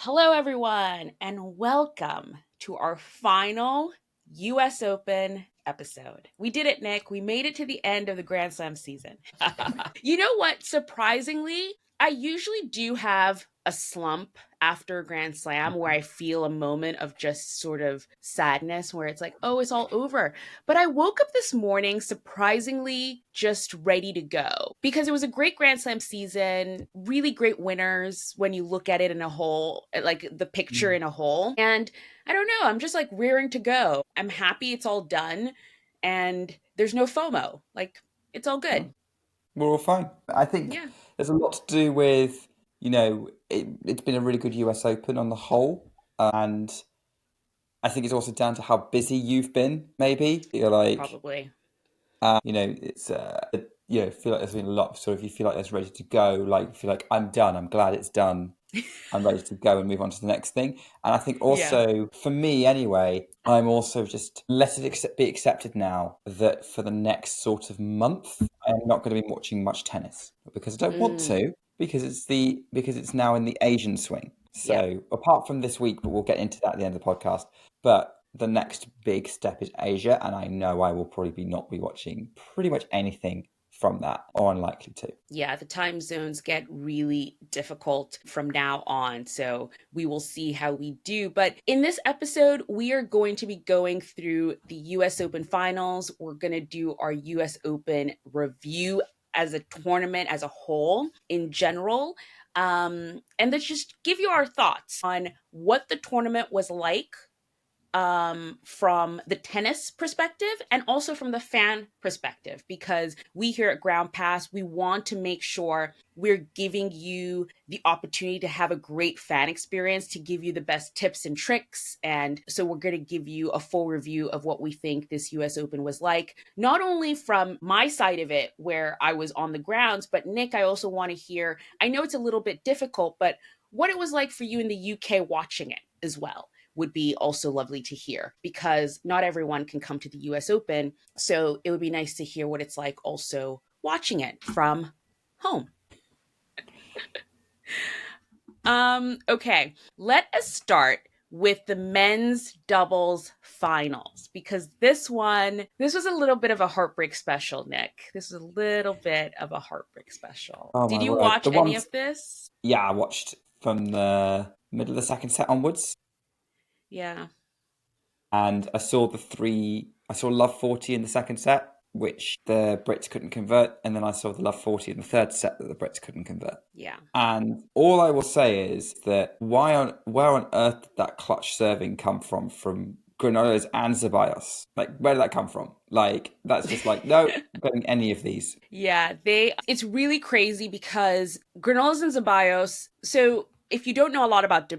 Hello, everyone, and welcome to our final US Open episode. We did it, Nick. We made it to the end of the Grand Slam season. You know what? Surprisingly, I usually do have a slump after a Grand Slam where I feel a moment of just sort of sadness where it's like, oh, it's all over. But I woke up this morning surprisingly just ready to go because it was a great Grand Slam season, really great winners when you look at it in a whole, like the picture in a whole. And I don't know, I'm just like rearing to go. I'm happy it's all done and there's no FOMO. Like it's all good. We're all fine. I think Yeah. there's a lot to do with, it's been a really good US Open on the whole. And I think it's also down to how busy you've been, maybe. You're like, Probably. it's, feel like there's been a lot of sort of, you feel like there's ready to go. Like, you feel like, I'm done. I'm glad it's done. I'm ready to go and move on to the next thing. And I think Yeah. also, for me anyway, I'm also just let it be accepted now that for the next sort of month, I'm not going to be watching much tennis because I don't want Mm, to because it's now in the Asian swing. yeah. So apart from this week, but we'll get into that at the end of the podcast. But the next big step is Asia, and I know I will probably not be watching pretty much anything from that, or unlikely to. Yeah, the time zones get really difficult from now on. So we will see how we do. But in this episode, we are going to be going through the US Open finals. We're going to do our US Open review as a tournament as a whole in general. And let's just give you our thoughts on what the tournament was like from the tennis perspective and also from the fan perspective, because we here at Ground Pass, we want to make sure we're giving you the opportunity to have a great fan experience, to give you the best tips and tricks. And so we're going to give you a full review of what we think this US Open was like, not only from my side of it, where I was on the grounds, but Nick, I also want to hear, I know it's a little bit difficult, but what it was like for you in the UK watching it as well would be also lovely to hear, because not everyone can come to the US Open. So it would be nice to hear what it's like also watching it from home. Okay, let us start with the men's doubles finals, because this was a little bit of a heartbreak special, Nick. This was a little bit of a heartbreak special. Oh Did my you word. watch The any ones, of this? yeah, I watched from the middle of the second set onwards, Yeah. and I saw Love 40 in the second set, which the Brits couldn't convert, and then I saw the Love 40 in the third set that the Brits couldn't convert. Yeah. And all I will say is that where on earth did that clutch serving come from Granollers and Zeballos? Like, where did that come from? Like, that's just like, no, I'm getting any of these. Yeah, it's really crazy because Granollers and Zeballos, so if you don't know a lot about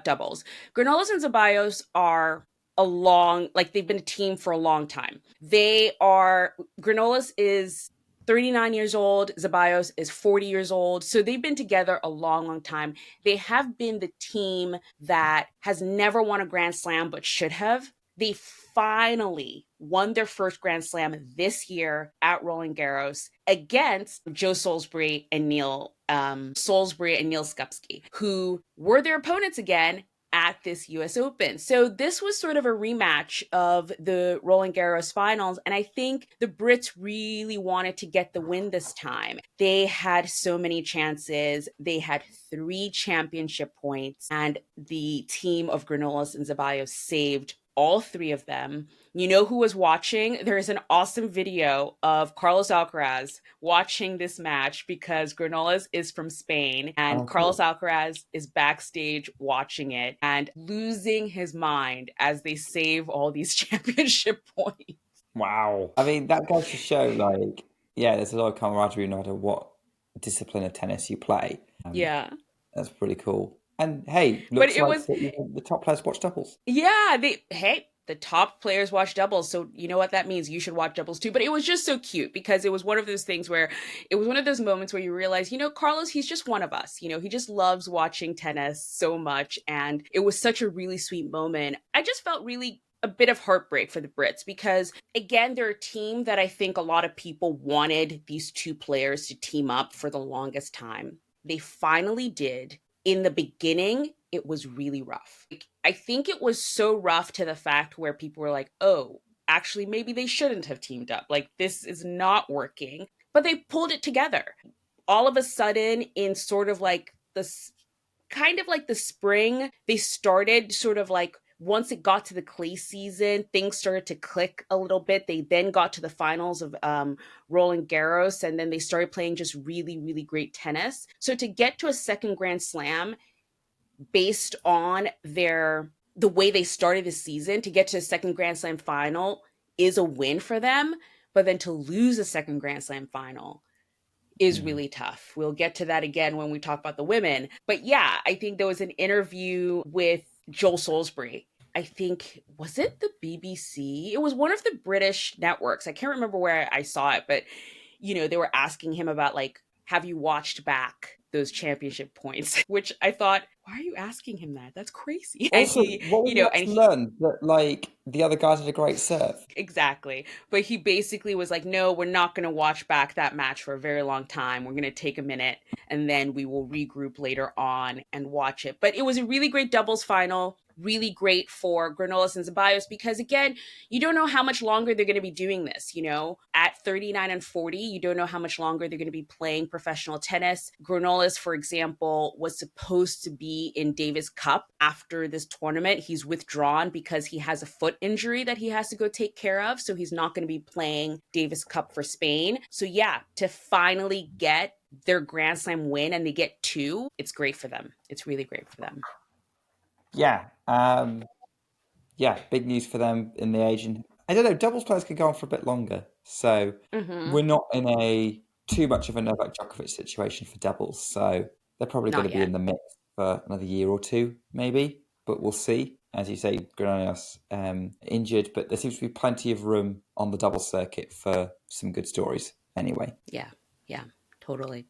doubles, Granollers and Zeballos are they've been a team for a long time. Granollers is 39 years old, Zeballos is 40 years old. So they've been together a long, long time. They have been the team that has never won a Grand Slam but should have. They finally won their first Grand Slam this year at Roland Garros against Joe Salisbury and Neil Skupski, who were their opponents again at this US Open. So this was sort of a rematch of the Roland Garros finals, and I think the Brits really wanted to get the win this time. They had so many chances. They had 3 championship points, and the team of Granollers and Zeballos saved all 3 of them. You know who was watching? There's an awesome video of Carlos Alcaraz watching this match because Granollers is from Spain and Oh, Carlos cool. Alcaraz is backstage watching it and losing his mind as they save all these championship points. Wow. I mean, that goes to show, like, yeah, there's a lot of camaraderie no matter what discipline of tennis you play. Yeah. That's pretty cool. And hey, But looks it like was the top players watch doubles. Yeah, the top players watch doubles, so you know what that means. You should watch doubles too. But it was just so cute because it was one of those things where it was one of those moments where you realize, Carlos, he's just one of us. He just loves watching tennis so much, and it was such a really sweet moment. I just felt really a bit of heartbreak for the Brits because again, they're a team that I think a lot of people wanted these 2 players to team up for the longest time. They finally did in the beginning it was really rough. Like, I think it was so rough to the fact where people were like, oh, actually, maybe they shouldn't have teamed up. Like, this is not working. But they pulled it together. All of a sudden, in sort of like this kind of like the spring, they started sort of like once it got to the clay season, things started to click a little bit. They then got to the finals of Roland Garros, and then they started playing just really, really great tennis. So to get to a second Grand Slam based on the way they started the season, to get to a second Grand Slam final is a win for them. But then to lose a second Grand Slam final is really tough. We'll get to that again when we talk about the women. But yeah, I think there was an interview with Joel Salisbury. I think, was it the BBC? It was one of the British networks. I can't remember where I saw it, but they were asking him about like, have you watched back those championship points? Which I thought, why are you asking him that? That's crazy. And Also, he, what would you have and to he learn? That, like, the other guys had a great serve. exactly. But he basically was like, no, we're not going to watch back that match for a very long time. We're going to take a minute and then we will regroup later on and watch it. But it was a really great doubles final. Really great for Granollers and Zeballos because, again, you don't know how much longer they're going to be doing this. At 39 and 40, you don't know how much longer they're going to be playing professional tennis. Granollers, for example, was supposed to be in Davis Cup after this tournament. He's withdrawn because he has a foot injury that he has to go take care of. So he's not going to be playing Davis Cup for Spain. So yeah, to finally get their Grand Slam win and they get two, it's great for them. It's really great for them. Yeah. Yeah, big news for them in the Asian. I don't know, doubles players could go on for a bit longer. So Mm-hmm. we're not in a too much of a Novak Djokovic situation for doubles. So they're probably going Not to be yet. in the mix for another year or two, maybe. But we'll see. As you say, Granollers injured, but there seems to be plenty of room on the double circuit for some good stories anyway. Yeah. Yeah. Totally.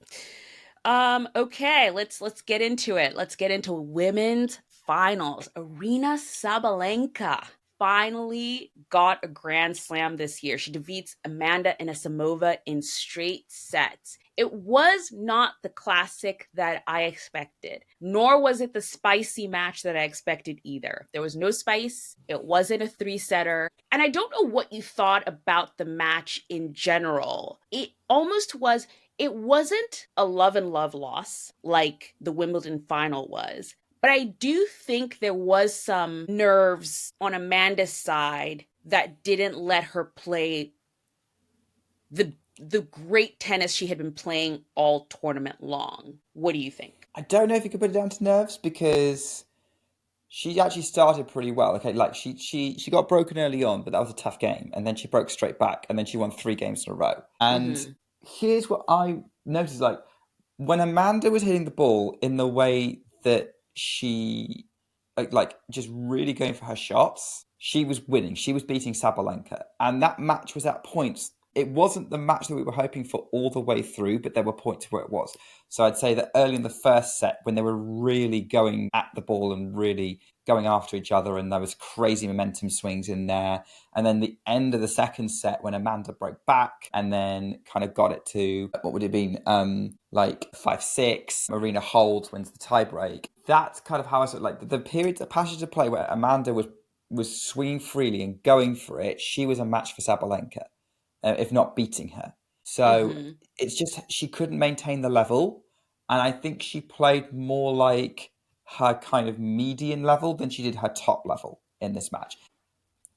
Okay, let's get into it. Let's get into women's finals. Aryna Sabalenka finally got a Grand Slam this year. She defeats Amanda Anisimova in straight sets. It was not the classic that I expected, nor was it the spicy match that I expected either. There was no spice. It wasn't a three-setter. And I don't know what you thought about the match in general. It wasn't a love and love loss like the Wimbledon final was, but I do think there was some nerves on Amanda's side that didn't let her play the great tennis she had been playing all tournament long. What do you think? I don't know if you could put it down to nerves because she actually started pretty well. Okay, like she got broken early on, but that was a tough game, and then she broke straight back, and then she won 3 games in a row. And Mm-hmm. here's what I noticed: like when Amanda was hitting the ball in the way that she like just really going for her shots, she was winning. She was beating Sabalenka, and that match was at points. It wasn't the match that we were hoping for all the way through, but there were points where it was. So I'd say that early in the first set, when they were really going at the ball and really going after each other, and there was crazy momentum swings in there, and then the end of the second set when Amanda broke back and then kind of got it to what would it have been like 5-6. Aryna holds, wins the tiebreak. That's kind of how I saw it. Like the period, the passage of play where Amanda was swinging freely and going for it. She was a match for Sabalenka, if not beating her. So Mm-hmm. it's just she couldn't maintain the level, and I think she played more like her kind of median level than she did her top level in this match.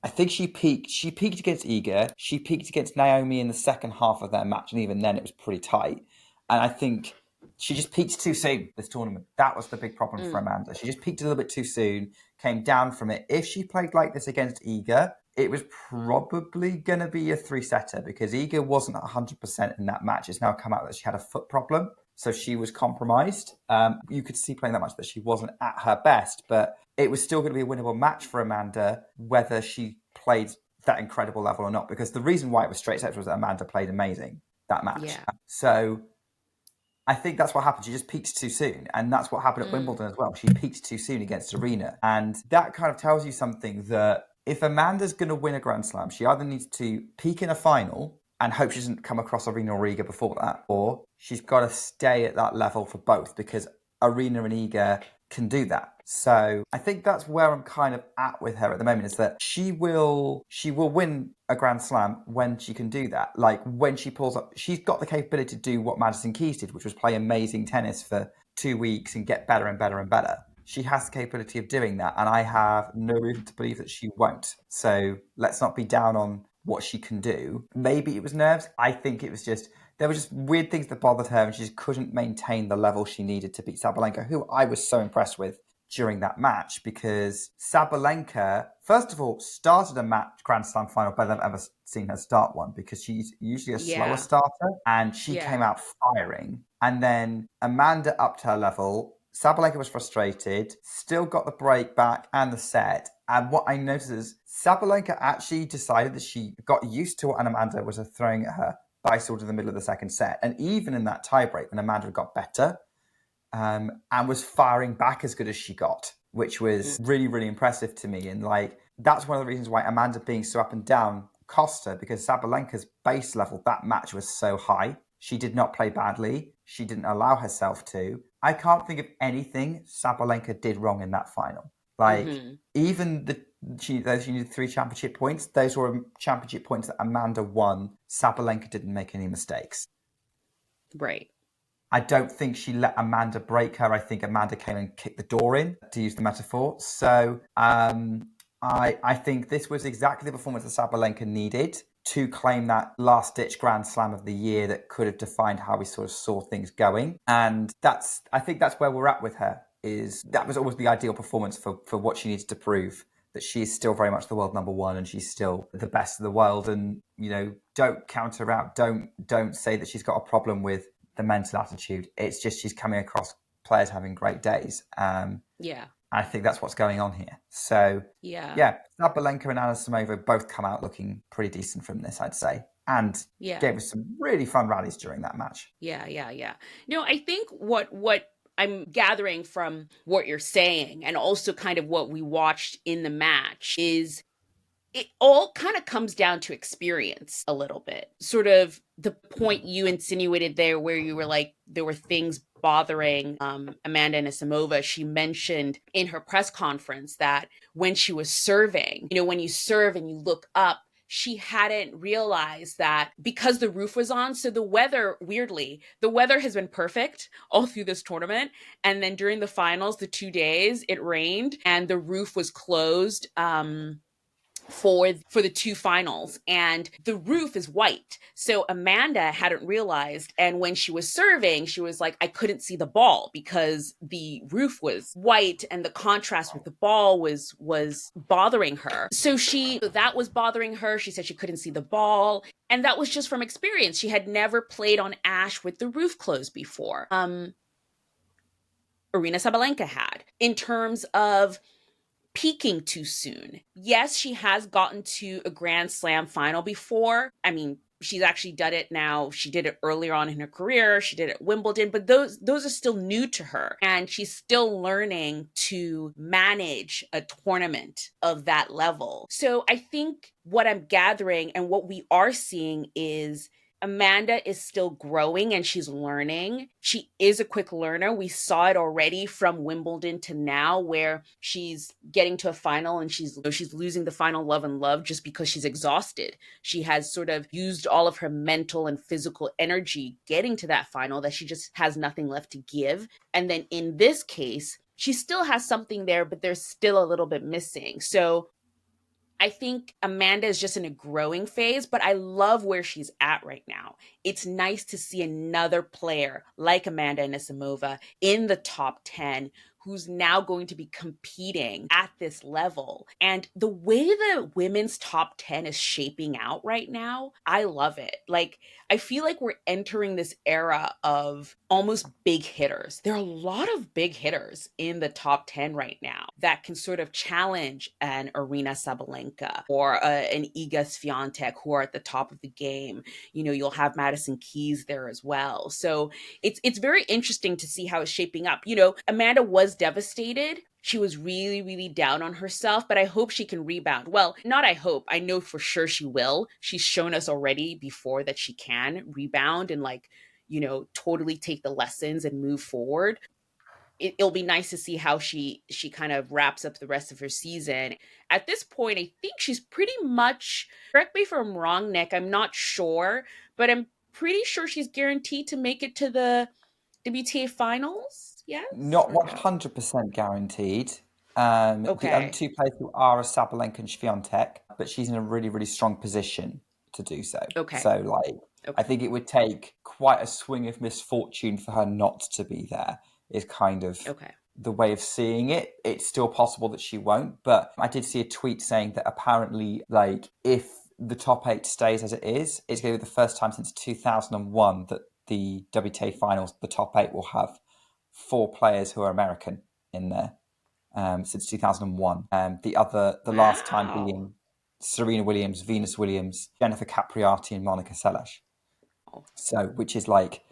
I think she peaked. She peaked against Iga. She peaked against Naomi in the second half of their match, and even then it was pretty tight. And I think she just peaked too soon this tournament. That was the big problem for Mm. Amanda. She just peaked a little bit too soon, came down from it. If she played like this against Iga, it was probably going to be a three-setter because Iga wasn't 100% in that match. It's now come out that she had a foot problem, so she was compromised. You could see playing that match that she wasn't at her best, but it was still going to be a winnable match for Amanda, whether she played that incredible level or not. Because the reason why it was straight sets was that Amanda played amazing that match. Yeah. So I think that's what happened. She just peaked too soon. And that's what happened at Mm. Wimbledon as well. She peaked too soon against Aryna. And that kind of tells you something that if Amanda's going to win a Grand Slam, she either needs to peak in a final and hope she doesn't come across Aryna or Iga before that, or she's got to stay at that level for both because Aryna and Iga can do that. So I think that's where I'm kind of at with her at the moment, is that she will win a Grand Slam when she can do that. Like when she pulls up, she's got the capability to do what Madison Keys did, which was play amazing tennis for 2 weeks and get better and better and better. She has the capability of doing that, and I have no reason to believe that she won't. So let's not be down on what she can do. Maybe it was nerves. I think it was just there were just weird things that bothered her, and she just couldn't maintain the level she needed to beat Sabalenka, who I was so impressed with during that match, because Sabalenka, first of all, started a Grand Slam final better than I've ever seen her start one, because she's usually a slower starter, and she came out firing. And then Amanda upped her level. Sabalenka was frustrated, still got the break back and the set. And what I noticed is Sabalenka actually decided that she got used to what Amanda was throwing at her by sort of the middle of the second set. And even in that tiebreak, when Amanda got better, and was firing back as good as she got, which was really, really impressive to me. And like, that's one of the reasons why Amanda being so up and down cost her, because Sabalenka's base level that match was so high. She did not play badly. She didn't allow herself to. I can't think of anything Sabalenka did wrong in that final. Like, even she needed 3 championship points. Those were championship points that Amanda won. Sabalenka didn't make any mistakes. Right. I don't think she let Amanda break her. I think Amanda came and kicked the door in, to use the metaphor. So I think this was exactly the performance that Sabalenka needed to claim that last-ditch Grand Slam of the year that could have defined how we sort of saw things going. And I think that's where we're at with her. Is that was always the ideal performance for what she needed to prove, that she's still very much the world number one and she's still the best of the world. And, you know, don't counter her out. Don't say that she's got a problem with the mental attitude. It's just she's coming across players having great days. I think that's what's going on here. So Sabalenka and Anisimova both come out looking pretty decent from this, I'd say, and gave us some really fun rallies during that match. No, I think what I'm gathering from what you're saying, and also kind of what we watched in the match, is it all kind of comes down to experience a little bit. Sort of the point you insinuated there, where you were like, there were things bothering Amanda Anisimova. She mentioned in her press conference that when she was serving, when you serve and you look up, she hadn't realized that because the roof was on. So the weather, weirdly, the weather has been perfect all through this tournament. And then during the finals, the 2 days, it rained and the roof was closed. For the 2 finals, and the roof is white. So Amanda hadn't realized, and when she was serving, she was like, I couldn't see the ball because the roof was white and the contrast with the ball was bothering her. So that was bothering her. She said she couldn't see the ball, and that was just from experience. She had never played on Ashe with the roof closed before. Aryna Sabalenka had. In terms of peaking too soon. Yes, she has gotten to a Grand Slam final before. I mean, she's actually done it now. She did it earlier on in her career. She did it at Wimbledon, but those are still new to her. And she's still learning to manage a tournament of that level. So I think what I'm gathering and what we are seeing is Amanda is still growing and she's learning. She is a quick learner. We saw it already from Wimbledon to now, where she's getting to a final and she's losing the final love just because she's exhausted. She has sort of used all of her mental and physical energy getting to that final, that she just has nothing left to give. And then in this case, she still has something there, but there's still a little bit missing. So I think Amanda is just in a growing phase, but I love where she's at right now. It's nice to see another player like Amanda Anisimova in the top 10 who's now going to be competing at this level. And the way the women's top 10 is shaping out right now, I love it. Like, I feel like we're entering this era of almost big hitters. There are a lot of big hitters in the top 10 right now that can sort of challenge an Aryna Sabalenka or an Iga Swiatek, who are at the top of the game. You'll have Madison Keys there as well. So it's very interesting to see how it's shaping up. Amanda was devastated. She was really, really down on herself, but I hope she can rebound. Well, not I hope. I know for sure she will. She's shown us already before that she can rebound and totally take the lessons and move forward. it'll be nice to see how she kind of wraps up the rest of her season. At this point, I think she's pretty much, correct me if I'm wrong, Nick, I'm not sure, but I'm pretty sure she's guaranteed to make it to the WTA finals. Yes? Not Or no? 100% guaranteed. The other Okay. two players who are Sabalenka and Swiatek, but she's in a really, really strong position to do so. Okay. So, like, I Okay. think it would take quite a swing of misfortune for her not to be there, is kind of Okay. the way of seeing it. It's still possible that she won't, but I did see a tweet saying that apparently, like, if the top 8 stays as it is, it's going to be the first time since 2001 that the WTA finals, the top 8 will have 4 players who are American in there, since 2001. The last time Wow. being Serena Williams, Venus Williams, Jennifer Capriati, and Monica Seles. So, which is like,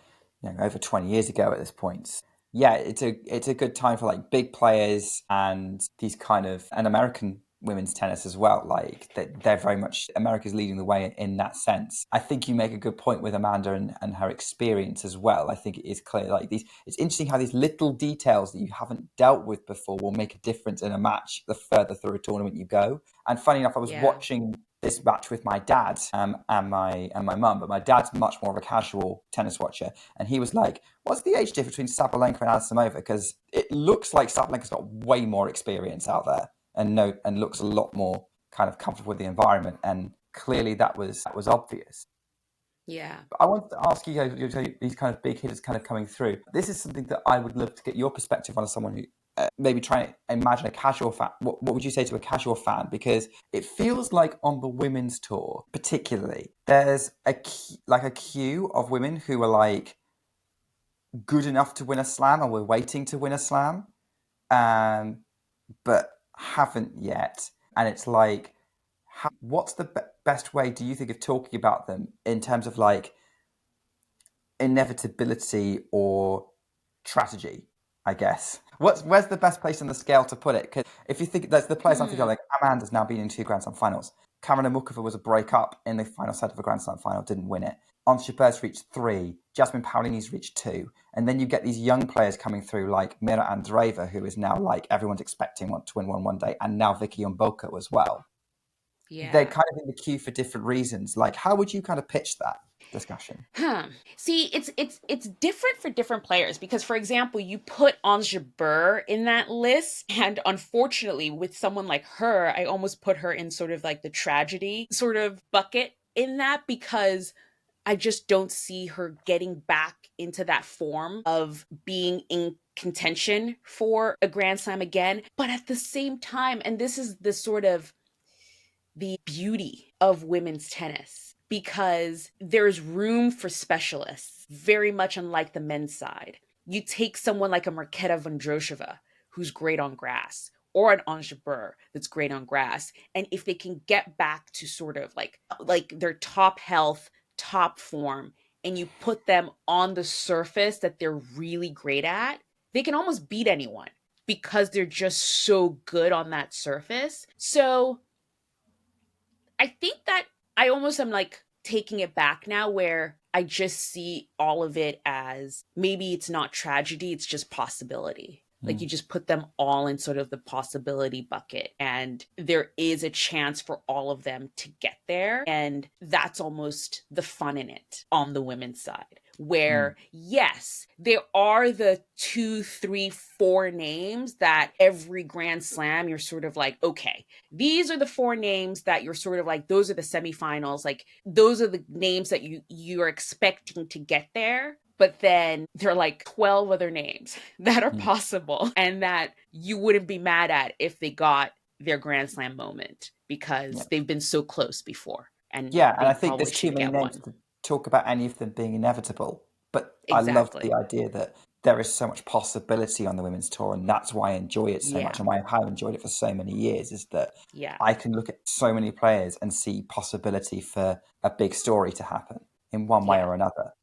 over 20 years ago at this point. Yeah, it's a good time for like big players and these kind of, and American women's tennis as well. Like they're very much, America's leading the way in that sense. I think you make a good point with Amanda and her experience as well. I think it is clear, like it's interesting how these little details that you haven't dealt with before will make a difference in a match the further through a tournament you go. And funny enough, I was Yeah. watching this match with my dad, and my mum, but my dad's much more of a casual tennis watcher, and he was like, "What's the age difference between Sabalenka and Anisimova? Because it looks like Sabalenka's got way more experience out there, and looks a lot more kind of comfortable with the environment, and clearly that was obvious." Yeah. But I wanted to ask you, these kind of big hitters kind of coming through. This is something that I would love to get your perspective on as someone who maybe try to imagine a casual fan. What would you say to a casual fan? Because it feels like on the women's tour, particularly, there's a queue of women who are like good enough to win a slam, or we're waiting to win a slam, but haven't yet. And it's like, what's the best way, do you think, of talking about them in terms of like inevitability or strategy, I guess? Where's the best place on the scale to put it? Because if you think, there's the players I'm thinking of, like Amanda's now been in 2 Grand Slam finals. Caroline Mukova was a break-up in the final set of a Grand Slam final, didn't win it. Ons Jabeur's reached 3. Jasmine Paolini's reached 2. And then you get these young players coming through like Mira Andreeva, who is now like everyone's expecting to win one day, and now Vicky Mboko as well. They're Yeah. kind of in the queue for different reasons. Like, how would you kind of pitch that discussion? See, it's different for different players because, for example, you put Ons Jabeur in that list, and unfortunately, with someone like her, I almost put her in sort of like the tragedy sort of bucket in that because I just don't see her getting back into that form of being in contention for a Grand Slam again. But at the same time, and this is the sort of the beauty of women's tennis because there's room for specialists, very much unlike the men's side. You take someone like a Marketa Vondroshova, who's great on grass, or an Ons Jabeur that's great on grass, and if they can get back to sort of like their top health, top form, and you put them on the surface that they're really great at, they can almost beat anyone because they're just so good on that surface. So I think that I almost am like taking it back now where I just see all of it as maybe it's not tragedy, it's just possibility. Like you just put them all in sort of the possibility bucket, and there is a chance for all of them to get there. And that's almost the fun in it on the women's side, where yes, there are the 2, 3, 4 names that every Grand Slam you're sort of like, okay, these are the 4 names that you're sort of like, those are the semifinals, like those are the names that you're expecting to get there. But then there are like 12 other names that are possible and that you wouldn't be mad at if they got their Grand Slam moment because Yeah. they've been so close before and Yeah, and they I think probably there's too should many get names one. to talk about any of them being inevitable. But I love the Exactly. idea that there is so much possibility on the women's tour, and that's why I enjoy it so much, Yeah. and why I have enjoyed it for so many years, is that Yeah. I can look at so many players and see possibility for a big story to happen in one way Yeah. or another.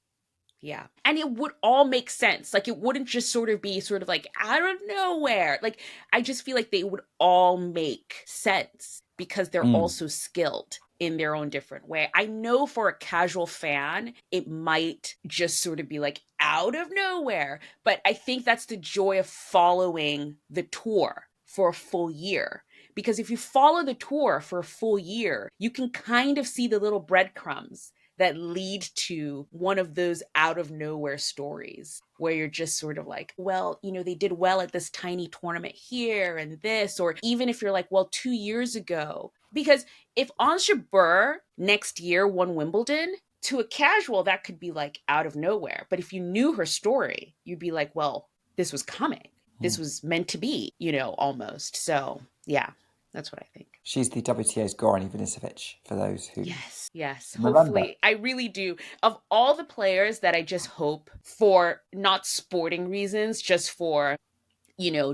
Yeah. And it would all make sense. Like it wouldn't just sort of be sort of like out of nowhere. Like I just feel like they would all make sense because they're Mm. also skilled in their own different way. I know for a casual fan, it might just sort of be like out of nowhere, but I think that's the joy of following the tour for a full year. Because if you follow the tour for a full year, you can kind of see the little breadcrumbs that lead to one of those out of nowhere stories where you're just sort of like, well, they did well at this tiny tournament here and this, or even if you're like, well, 2 years ago, because if Ons Jabeur next year won Wimbledon, to a casual, that could be like out of nowhere. But if you knew her story, you'd be like, well, this was coming. This was meant to be, almost. So, yeah, that's what I think. She's the WTA's Goran Ivanisevic, for those who Yes. remember. Hopefully, I really do. Of all the players that I just hope for not sporting reasons, just for,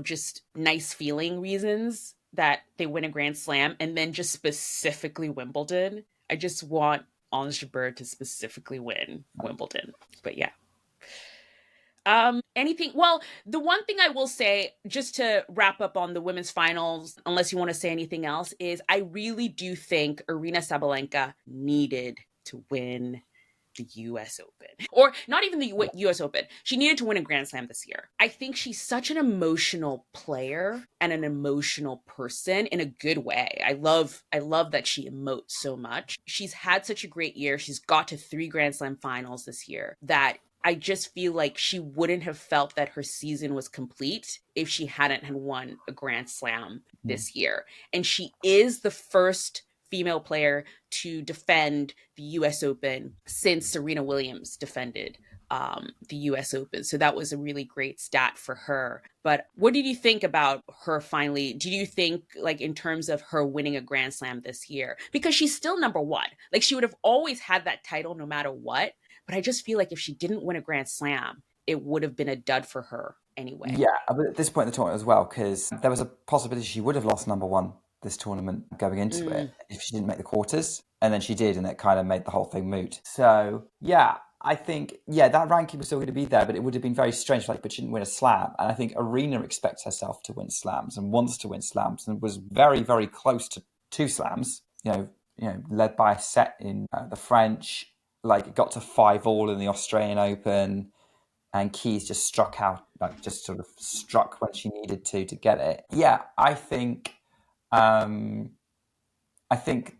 just nice feeling reasons that they win a Grand Slam, and then just specifically Wimbledon. I just want Ons Jabeur to specifically win Wimbledon. But yeah. Anything? Well, the one thing I will say, just to wrap up on the women's finals, unless you want to say anything else, is I really do think Aryna Sabalenka needed to win the US Open. Or not even the US Open. She needed to win a Grand Slam this year. I think she's such an emotional player and an emotional person in a good way. I love that she emotes so much. She's had such a great year. She's got to 3 Grand Slam finals this year that I just feel like she wouldn't have felt that her season was complete if she hadn't had won a Grand Slam this year. And she is the first female player to defend the US Open since Serena Williams defended the US Open. So that was a really great stat for her. But what did you think about her finally? Did you think, like, in terms of her winning a Grand Slam this year? Because she's still number one. Like, she would have always had that title no matter what. But I just feel like if she didn't win a Grand Slam, it would have been a dud for her anyway. Yeah, but at this point in the tournament as well, because there was a possibility she would have lost number one this tournament going into it if she didn't make the quarters. And then she did, and it kind of made the whole thing moot. So, yeah, I think, that ranking was still going to be there, but it would have been very strange, but she didn't win a slam. And I think Aryna expects herself to win slams and wants to win slams and was very, very close to 2 slams, led by a set in the French, it got to 5-all in the Australian Open. And Keys just struck out, just sort of struck when she needed to get it. Yeah, I think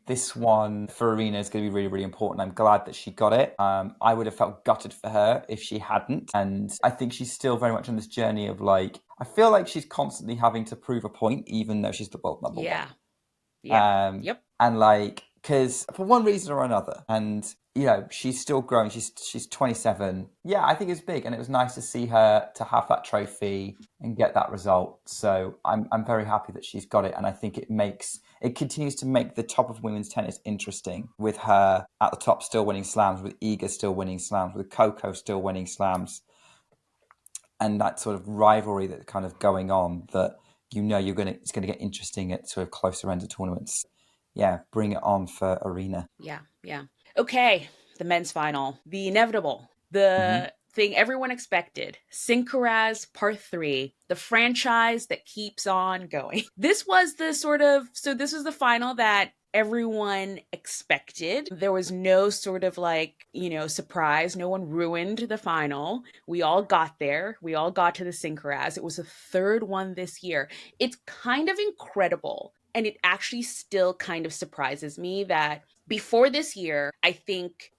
this one for Aryna is going to be really, really important. I'm glad that she got it. I would have felt gutted for her if she hadn't. And I think she's still very much on this journey of I feel like she's constantly having to prove a point, even though she's the world number one. Yeah. Yep. And because for one reason or another, and she's still growing. She's 27. Yeah, I think it's big, and it was nice to see her to have that trophy and get that result. So I'm very happy that she's got it, and I think it continues to make the top of women's tennis interesting, with her at the top still winning slams, with Iga still winning slams, with Coco still winning slams, and that sort of rivalry that's kind of going on that it's going to get interesting at sort of closer end of tournaments. Yeah, bring it on for Aryna. Yeah. Okay, the men's final, the inevitable, the thing everyone expected, Sincaraz Part 3, the franchise that keeps on going. This was this was the final that everyone expected. There was no sort of surprise. No one ruined the final. We all got there. We all got to the Sincaraz. It was the 3rd one this year. It's kind of incredible. And it actually still kind of surprises me that before this year, I think,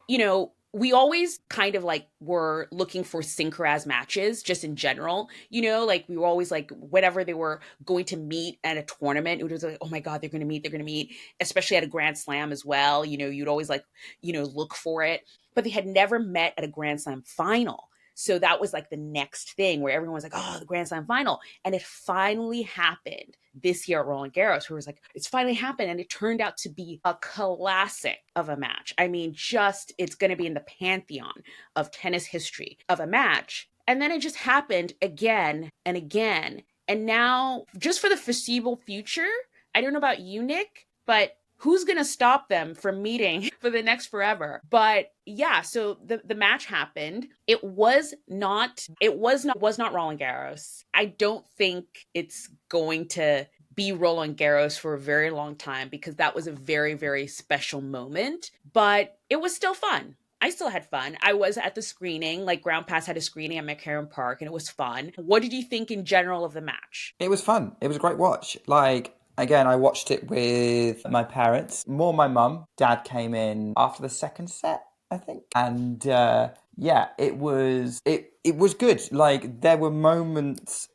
we always kind of were looking for Sincaraz matches just in general, we were always whenever they were going to meet at a tournament, it was like, oh my God, they're going to meet, especially at a Grand Slam as well. You'd always look for it, but they had never met at a Grand Slam final. So that was the next thing where everyone was like, oh, the Grand Slam final. And it finally happened this year at Roland Garros, where it was it's finally happened. And it turned out to be a classic of a match. I mean, it's going to be in the pantheon of tennis history of a match. And then it just happened again and again. And now, just for the foreseeable future, I don't know about you, Nick, but who's going to stop them from meeting for the next forever? But yeah, so the match happened. It was not Roland Garros. I don't think it's going to be Roland Garros for a very long time because that was a very, very special moment. But it was still fun. I still had fun. I was at the screening, like Ground Pass had a screening at McCarran Park, and it was fun. What did you think in general of the match? It was fun. It was a great watch. Like, again, I watched it with my parents, more my mum. Dad came in after the second set, I think. And yeah, it was good. Like, there were moments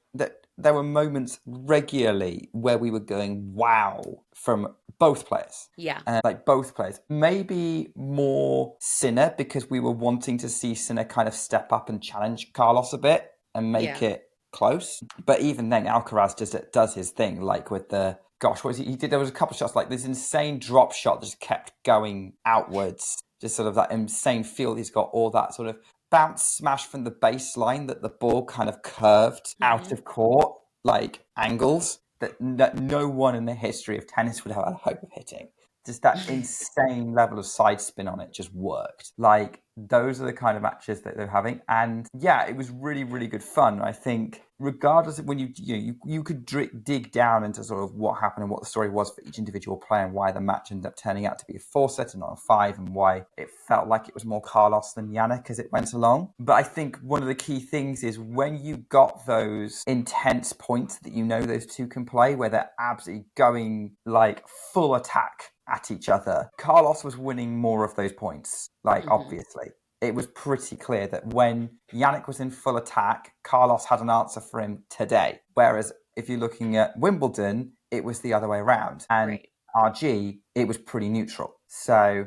regularly where we were going wow from both players. Yeah. Like both players. Maybe more Sinner because we were wanting to see Sinner kind of step up and challenge Carlos a bit and make Yeah. it close. But even then, Alcaraz just does his thing, like with the gosh, what was he did? There was a couple of shots like this insane drop shot that just kept going outwards. Just sort of that insane feel he's got, all that sort of bounce smash from the baseline that the ball kind of curved out of court, like angles that no one in the history of tennis would have a hope of hitting. Just that insane level of side spin on it just worked. Like, those are the kind of matches that they're having. And yeah, it was really, really good fun. I think regardless of when you could dig down into sort of what happened and what the story was for each individual player and why the match ended up turning out to be a 4-set and not a 5 and why it felt like it was more Carlos than Jannik as it went along. But I think one of the key things is when you got those intense points that those two can play where they're absolutely going like full attack at each other, Carlos was winning more of those points, obviously. It was pretty clear that when Jannik was in full attack, Carlos had an answer for him today. Whereas if you're looking at Wimbledon, it was the other way around. And RG, it was pretty neutral. So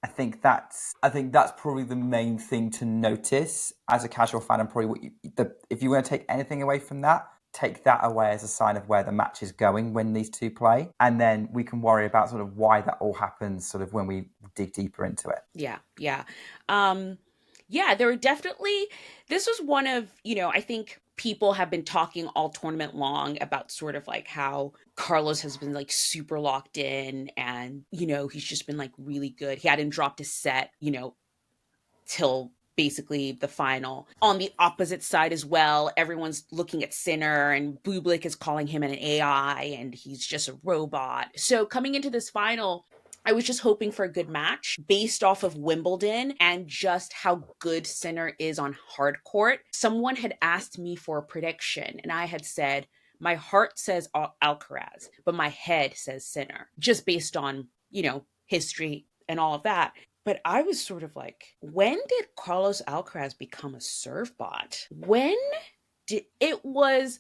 I think that's probably the main thing to notice as a casual fan, and probably if you want to take anything away from that, take that away as a sign of where the match is going when these two play. And then we can worry about sort of why that all happens sort of when we dig deeper into it. Yeah. Yeah. Yeah, there were definitely, this was one of, I think people have been talking all tournament long about sort of like how Carlos has been like super locked in and, he's just been like really good. He hadn't dropped a set, till basically the final. On the opposite side as well, everyone's looking at Sinner and Bublik is calling him an AI and he's just a robot. So coming into this final, I was just hoping for a good match based off of Wimbledon and just how good Sinner is on hard court. Someone had asked me for a prediction and I had said, my heart says Alcaraz, but my head says Sinner, just based on, history and all of that. But I was sort of like, when did Carlos Alcaraz become a serve bot? It was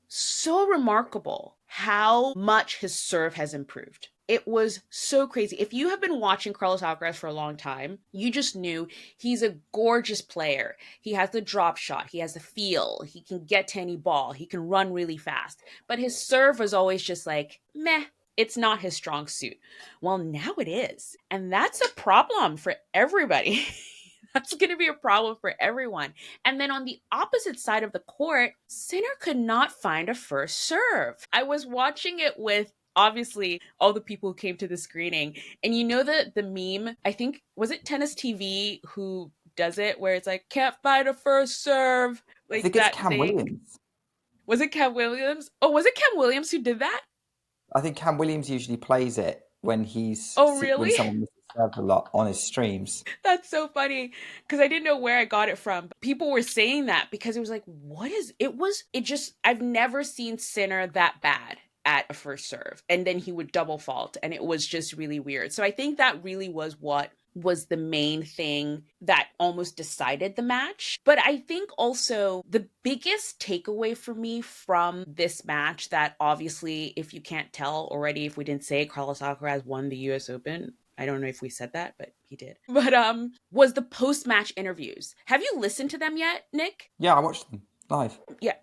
so remarkable how much his serve has improved. It was so crazy. If you have been watching Carlos Alcaraz for a long time, you just knew he's a gorgeous player. He has the drop shot. He has the feel. He can get to any ball. He can run really fast. But his serve was always just like, meh. It's not his strong suit. Well, now it is. And that's a problem for everybody. That's going to be a problem for everyone. And then on the opposite side of the court, Sinner could not find a first serve. I was watching it with obviously all the people who came to the screening. And the meme, I think, was it Tennis TV who does it where it's like, can't find a first serve? Like I think that it's Cam thing. Williams. Was it Cam Williams? Oh, was it Cam Williams who did that? I think Cam Williams usually plays it when Oh, when really? someone misses serve a lot on his streams. That's so funny because I didn't know where I got it from. People were saying that because it was like, I've never seen Sinner that bad at a first serve. And then he would double fault and it was just really weird. So I think that really was what was the main thing that almost decided the match. But I think also the biggest takeaway for me from this match that obviously, if you can't tell already, if we didn't say Carlos Alcaraz won the US Open, I don't know if we said that, but he did. But was the post-match interviews. Have you listened to them yet, Nick? Yeah, I watched them live. Yeah.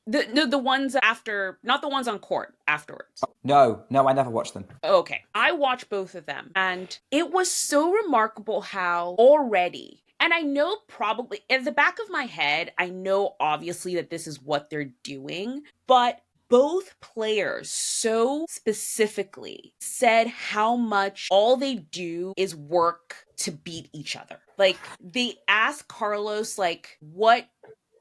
The ones after, not the ones on court, afterwards. No, I never watched them. Okay. I watched both of them and it was so remarkable how already, and I know probably in the back of my head, I know obviously that this is what they're doing, but both players so specifically said how much all they do is work to beat each other. Like they asked Carlos, like, what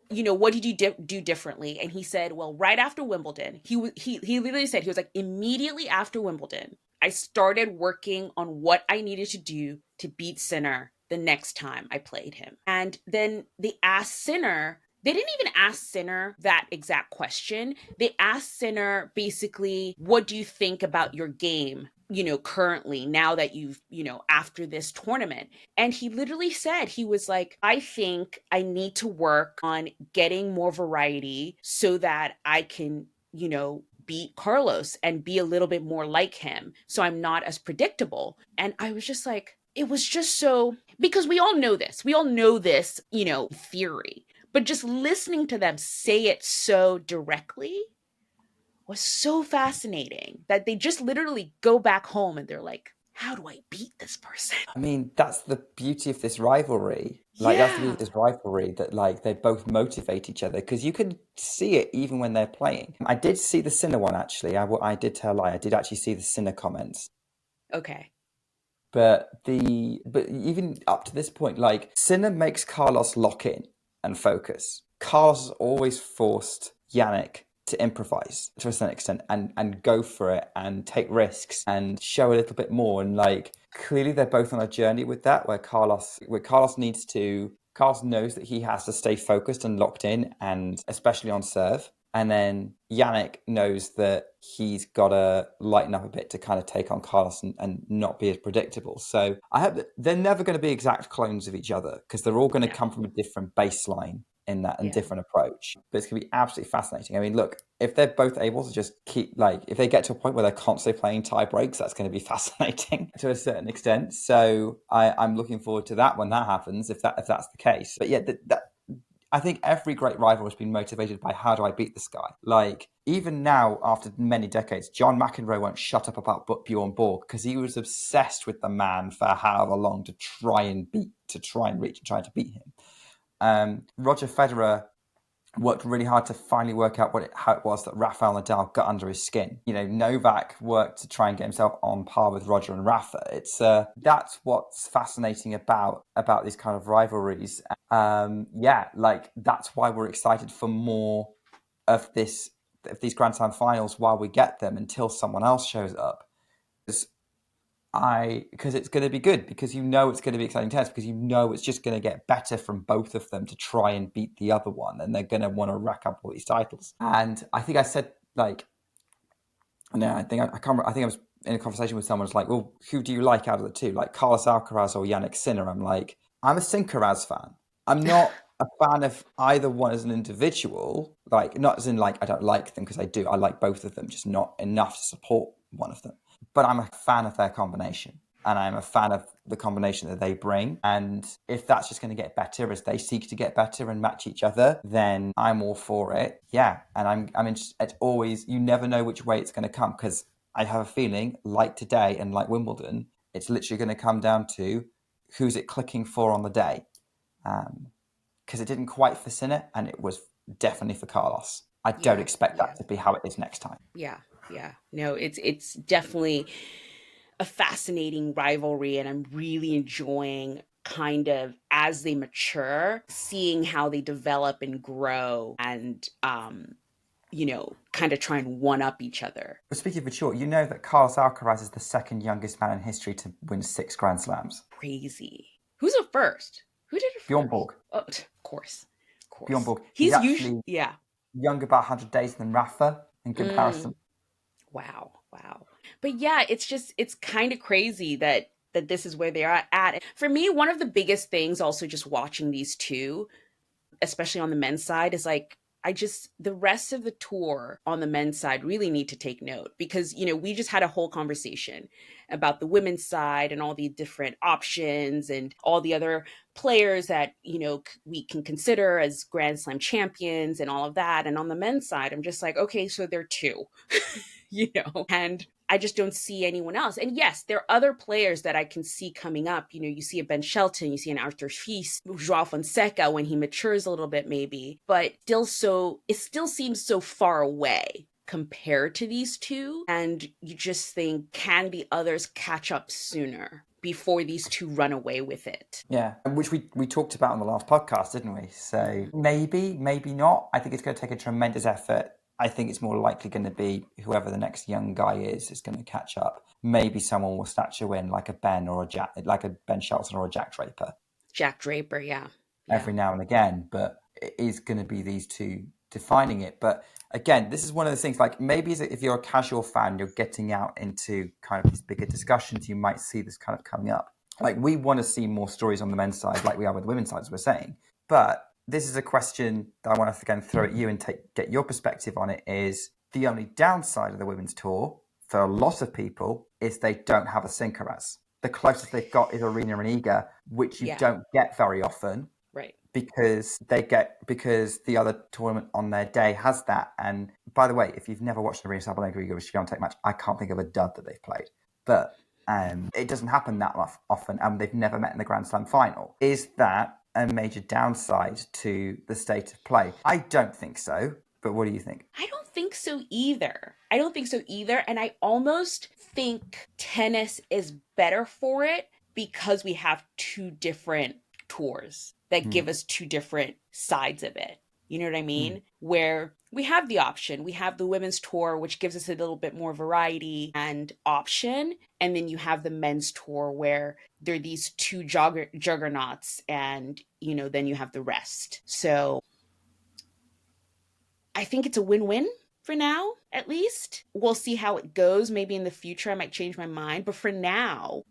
what did you do differently? And he said, well, right after Wimbledon, he literally said, he was like, immediately after Wimbledon, I started working on what I needed to do to beat Sinner the next time I played him. And then they didn't even ask Sinner that exact question. They asked Sinner basically, what do you think about your game, currently, now that you've, after this tournament? And he literally said, he was like, I think I need to work on getting more variety so that I can, beat Carlos and be a little bit more like him. So I'm not as predictable. And I was just like, it was just so, because we all know this. We all know this, theory. But just listening to them say it so directly was so fascinating that they just literally go back home and they're like, how do I beat this person? I mean, that's the beauty of this rivalry. Like, that's the beauty Yeah. of this rivalry, that like they both motivate each other, because you can see it even when they're playing. I did see the Sinner one, actually. I did tell a lie. I did actually see the Sinner comments. Okay. But even up to this point, like, Sinner makes Carlos lock in and focus. Carlos has always forced Jannik to improvise to a certain extent and go for it and take risks and show a little bit more. And like, clearly they're both on a journey with that, where Carlos knows that he has to stay focused and locked in, and especially on serve. And then Jannik knows that he's got to lighten up a bit to kind of take on Carlos and not be as predictable. So I hope that they're never going to be exact clones of each other, because they're all going to Yeah. come from a different baseline in that and Yeah. different approach. But it's going to be absolutely fascinating. I mean, look, if they're both able to just keep, like, if they get to a point where they're constantly playing tie breaks, that's going to be fascinating to a certain extent. So I'm looking forward to that when that happens, if that's the case. But yeah, I think every great rival has been motivated by, how do I beat this guy? Like, even now, after many decades, John McEnroe won't shut up about Bjorn Borg, because he was obsessed with the man for however long to try and reach and try to beat him. Roger Federer worked really hard to finally work out how it was that Rafael Nadal got under his skin. Novak worked to try and get himself on par with Roger and Rafa. It's that's what's fascinating about these kind of rivalries. Like, that's why we're excited for more of these Grand Slam finals while we get them, until someone else shows up. Because it's going to be good, because it's going to be exciting tennis, because it's just going to get better from both of them to try and beat the other one, and they're going to want to rack up all these titles. And I think I said, like, no, I think I was in a conversation with someone who's like, well, who do you like out of the two, like Carlos Alcaraz or Jannik Sinner? I'm like, I'm a Sincaraz fan. I'm not a fan of either one as an individual, like, not as in like I don't like them, because I do. I like both of them, just not enough to support one of them. But I'm a fan of their combination, and I'm a fan of the combination that they bring. And if that's just going to get better as they seek to get better and match each other, then I'm all for it. Yeah, and it's always, you never know which way it's going to come, because I have a feeling, like today and like Wimbledon, it's literally going to come down to who's it clicking for on the day. Because it didn't quite for Sinner, and it was definitely for Carlos. I don't expect that to be how it is next time. Yeah. No, it's definitely a fascinating rivalry, and I'm really enjoying, kind of, as they mature, seeing how they develop and grow, and kind of try and one up each other. But speaking of mature, you know that Carlos Alcaraz is the second youngest man in history to win 6 Grand Slams. Crazy. Who's the first? Who did it first? Bjorn Borg. Oh, of course. Bjorn Borg. He's actually usually, younger by 100 days than Rafa in comparison. Wow. But yeah, it's kind of crazy that this is where they are at. For me, one of the biggest things also just watching these two, especially on the men's side, is like, the rest of the tour on the men's side really need to take note, because, we just had a whole conversation about the women's side and all the different options and all the other players that, we can consider as Grand Slam champions and all of that. And on the men's side, I'm just like, okay, so there are two, and I just don't see anyone else. And yes, there are other players that I can see coming up. You see a Ben Shelton, you see an Arthur Fils, Joao Fonseca when he matures a little bit, maybe, but it still seems so far away compared to these two. And you just think, can the others catch up sooner? before these two run away with it. Yeah, which we talked about on the last podcast, didn't we? So maybe not. I think it's going to take a tremendous effort. I think it's more likely going to be whoever the next young guy is going to catch up. Maybe someone will snatch a win, like a Ben or a Jack, like a Ben Shelton or a Jack Draper. Jack Draper, yeah. Every now and again, but it is going to be these two defining it. But again, this is one of the things, like maybe if you're a casual fan, you're getting out into kind of these bigger discussions, you might see this kind of coming up. Like, we want to see more stories on the men's side, like we are with the women's side, as we're saying. But this is a question that I want to again throw at you and get your perspective on it. Is the only downside of the women's tour for a lot of people is they don't have a Sinkeras. The closest they've got is Aryna and Iga, which you don't get very often. Right. Because the other tournament on their day has that. And by the way, if you've never watched an Aryna Sabalenka Iga Swiatek match, I can't think of a dud that they've played. But it doesn't happen that often, and they've never met in the Grand Slam final. Is that a major downside to the state of play? I don't think so. But what do you think? I don't think so either. And I almost think tennis is better for it because we have two different tours that give us two different sides of it. You know what I mean? Where we have the option. We have the women's tour, which gives us a little bit more variety and option. And then you have the men's tour where there are these two juggernauts and, then you have the rest. So I think it's a win-win for now, at least. We'll see how it goes. Maybe in the future I might change my mind. But for now,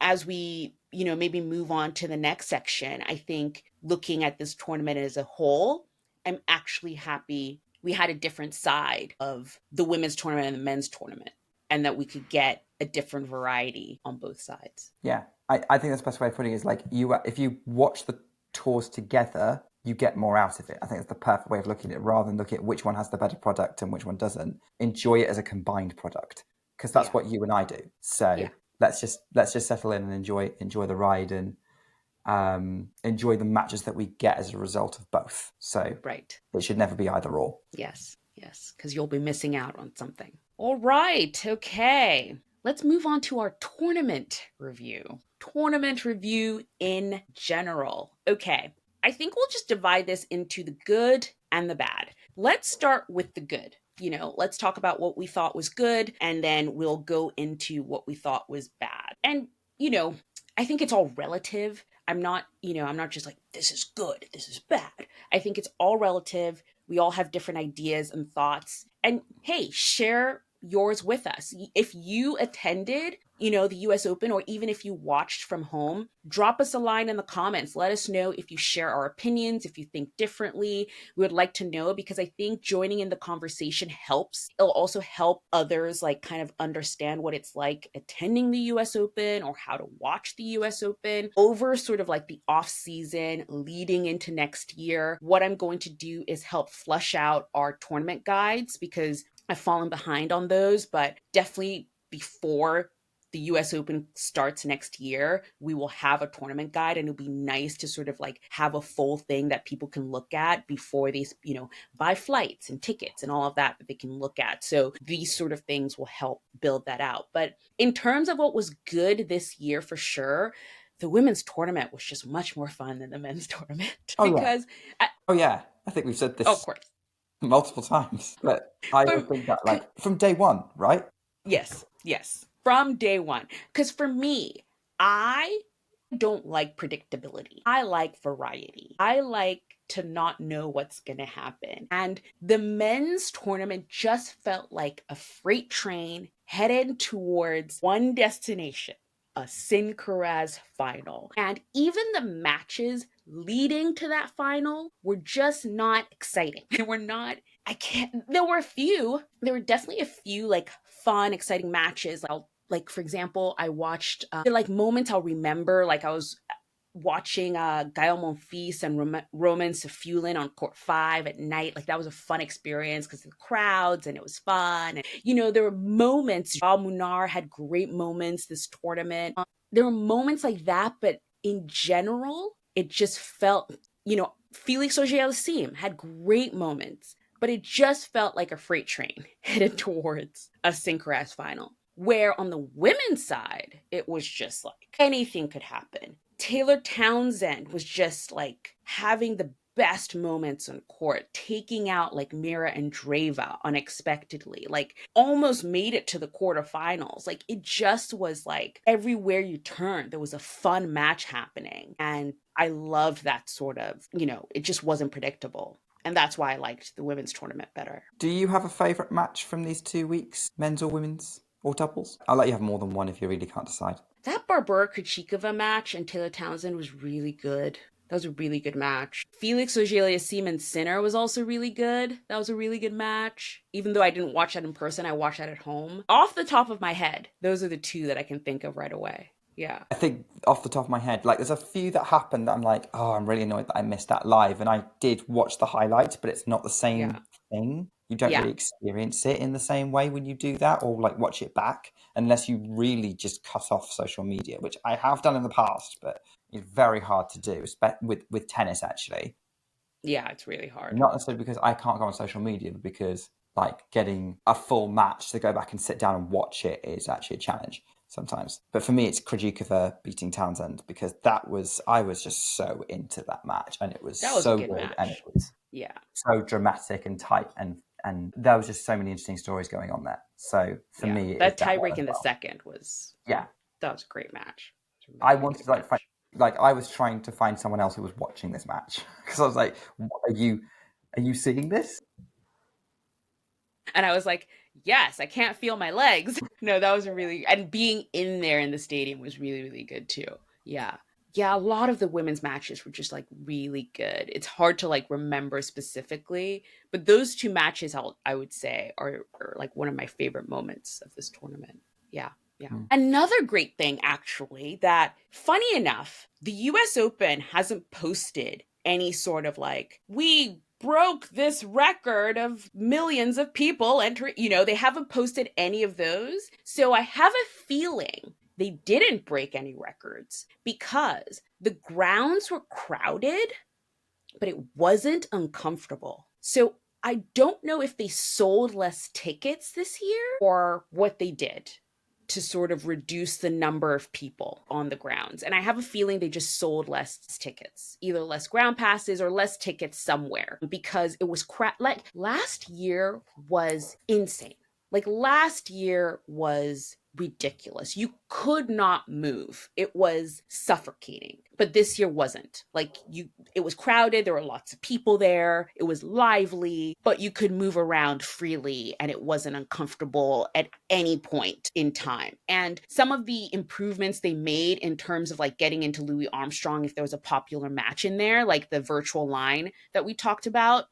as we, maybe move on to the next section, I think looking at this tournament as a whole, I'm actually happy we had a different side of the women's tournament and the men's tournament, and that we could get a different variety on both sides. Yeah, I think that's the best way of putting it is like if you watch the tours together, you get more out of it. I think that's the perfect way of looking at it, rather than looking at which one has the better product and which one doesn't. Enjoy it as a combined product, because that's what you and I do. So let's just settle in and enjoy the ride and enjoy the matches that we get as a result of both. So it should never be either or. Yes, because you'll be missing out on something. All right, okay. Let's move on to our tournament review. Tournament review in general. Okay. I think we'll just divide this into the good and the bad. Let's start with the good. Let's talk about what we thought was good, and then we'll go into what we thought was bad. And, I think it's all relative. I'm not just like, this is good, this is bad. I think it's all relative. We all have different ideas and thoughts. And hey, share yours with us. If you attended, the US Open, or even if you watched from home, drop us a line in the comments. Let us know if you share our opinions, if you think differently. We would like to know, because I think joining in the conversation helps. It'll also help others kind of understand what it's like attending the US Open, or how to watch the US Open over sort of like the off season leading into next year. What I'm going to do is help flush out our tournament guides, because I've fallen behind on those, but definitely before the US Open starts next year, we will have a tournament guide, and it'll be nice to sort of have a full thing that people can look at before they, buy flights and tickets and all of that they can look at. So these sort of things will help build that out. But in terms of what was good this year, for sure, the women's tournament was just much more fun than the men's tournament. I think we've said this. Of course. Multiple times, but I would think that from day one, right? Yes, from day one. Because for me, I don't like predictability. I like variety. I like to not know what's going to happen. And the men's tournament just felt like a freight train headed towards one destination, a Sinkeras final. And even the matches leading to that final were just not exciting. They were not, there were definitely a few fun, exciting matches. For example, I watched, moments I'll remember, I was watching Gael Monfils and Roman Safulin on court 5 at night. That was a fun experience because of the crowds, and it was fun. And, there were moments. Al Munar had great moments this tournament. There were moments like that, but in general, it just felt, Felix Auger-Aliassime had great moments, but it just felt like a freight train headed towards a Sinkeras final. Where on the women's side, it was just like anything could happen. Taylor Townsend was just like having the best moments on court, taking out like Mira Andreeva unexpectedly, like almost made it to the quarterfinals. Like it just was like everywhere you turned, there was a fun match happening. And I loved that sort of, it just wasn't predictable. And that's why I liked the women's tournament better. Do you have a favourite match from these 2 weeks, men's or women's? Or doubles? I'll let you have more than one if you really can't decide. That Barbara Krejcikova match and Taylor Townsend was really good. That was a really good match. Felix Auger-Aliassime Sinner was also really good. That was a really good match. Even though I didn't watch that in person, I watched that at home. Off the top of my head, those are the two that I can think of right away. Yeah. I think off the top of my head, like there's a few that happened that I'm like, oh, I'm really annoyed that I missed that live. And I did watch the highlights, but it's not the same thing. You don't really experience it in the same way when you do that or like watch it back unless you really just cut off social media, which I have done in the past, but it's very hard to do with tennis actually. Yeah, it's really hard. Not necessarily because I can't go on social media, but because like getting a full match to go back and sit down and watch it is actually a challenge sometimes. But for me, it's Krejcikova beating Townsend because I was just so into that match and it was so good match. And it was so dramatic and tight and there was just so many interesting stories going on there. So for me, that tiebreak in the second was that was a great match. Really I wanted to like I was trying to find someone else who was watching this match because I was like, are you seeing this? And I was like, yes, I can't feel my legs. No, that was and being in there in the stadium was really, really good too. Yeah. Yeah, a lot of the women's matches were just like really good. It's hard to like remember specifically, but those two matches I would say are like one of my favorite moments of this tournament. Yeah. Yeah. Another great thing, actually, that funny enough, the US Open hasn't posted any sort of like, we broke this record of millions of people entering, they haven't posted any of those. So I have a feeling they didn't break any records because the grounds were crowded, but it wasn't uncomfortable. So I don't know if they sold less tickets this year or what they did to sort of reduce the number of people on the grounds. And I have a feeling they just sold less tickets, either less ground passes or less tickets somewhere because it was like last year was insane. Like last year was ridiculous. You could not move. It was suffocating. But this year wasn't. Like it was crowded, there were lots of people there, it was lively, but you could move around freely and it wasn't uncomfortable at any point in time. And some of the improvements they made in terms of like getting into Louis Armstrong if there was a popular match in there, like the virtual line that we talked about,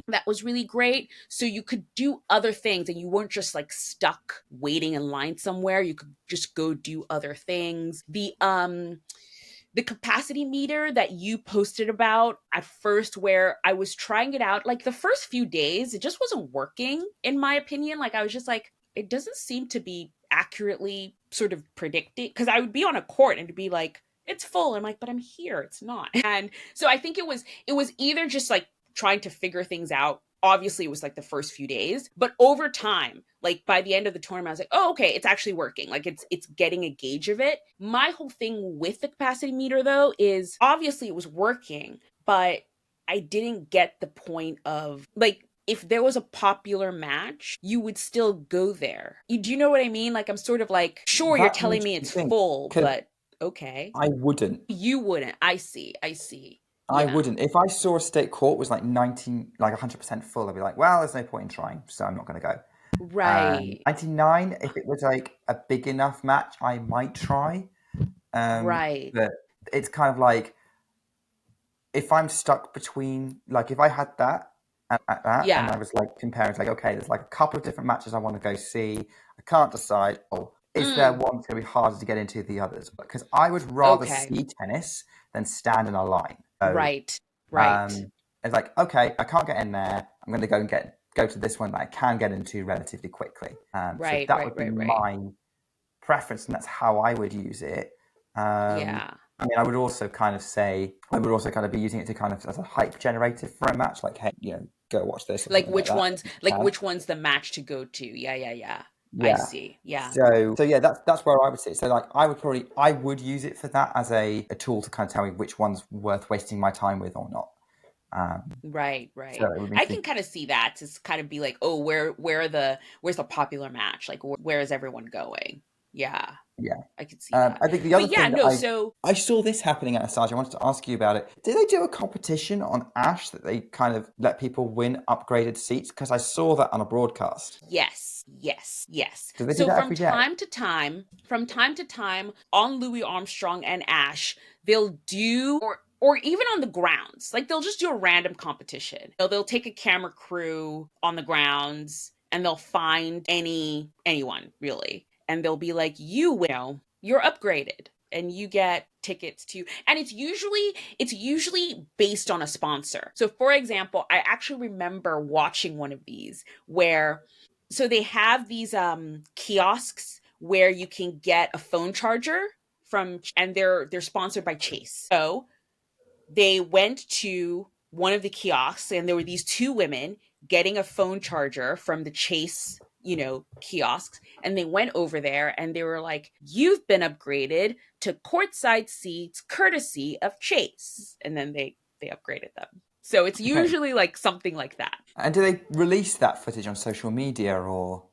that was really great. So you could do other things and you weren't just like stuck waiting in line somewhere. You could just go do other things. The capacity meter that you posted about at first, where I was trying it out, like the first few days, it just wasn't working, in my opinion. Like I was just like, it doesn't seem to be accurately sort of predicting, because I would be on a court and it'd be like, it's full. I'm like, but I'm here, it's not. And so I think it was either just like trying to figure things out. Obviously, it was like the first few days, but over time, like by the end of the tournament, I was like, oh, okay, it's actually working. Like it's getting a gauge of it. My whole thing with the capacity meter, though, is obviously it was working, but I didn't get the point of like, if there was a popular match, you would still go there. Do you know what I mean? Like, I'm sort of like, sure, you're telling me it's full, but okay. I wouldn't. You wouldn't. I see. I wouldn't. If I saw a state court was like 100% full, I'd be like, well, there's no point in trying, so I'm not going to go. Right. 99, if it was like a big enough match, I might try. Right. But it's kind of like, if I'm stuck between, like if I had that and I was like comparing, like, okay, there's like a couple of different matches I want to go see. I can't decide. Oh, is there one that's going to be harder to get into the others? Because I would rather see tennis than stand in a line. So, right. It's like, okay, I can't get in there. I'm going to go to this one that I can get into relatively quickly. So that would be my preference, and that's how I would use it. I mean, I would also kind of be using it to kind of as a hype generator for a match. Like, hey, go watch this. Like which one's the match to go to? Yeah. I Yeah. see. Yeah. So yeah, that's where I would sit. So like I would use it for that as a tool to kind of tell me which one's worth wasting my time with or not. Right, So right. it would I make me can kind of see that to kind of be like, oh, where's the popular match? Like, where is everyone going? Yeah, yeah. I could see that. I think the other But yeah, thing that no. So I saw this happening at Asage. I wanted to ask you about it. Did they do a competition on Ashe that they kind of let people win upgraded seats? Because I saw that on a broadcast. yes, yes, yes. Do they do So that every day? from time to time, on Louis Armstrong and Ashe, they'll do or even on the grounds, like they'll just do a random competition. They'll take a camera crew on the grounds and they'll find anyone really, and they'll be like, you're upgraded and you get tickets to, and it's usually based on a sponsor. So for example, I actually remember watching one of these where, so they have these kiosks where you can get a phone charger from, and they're sponsored by Chase. So they went to one of the kiosks and there were these two women getting a phone charger from the Chase, kiosks, and they went over there and they were like, you've been upgraded to courtside seats courtesy of Chase, and then they upgraded them. So it's Okay. usually like something like that. And do they release that footage on social media or?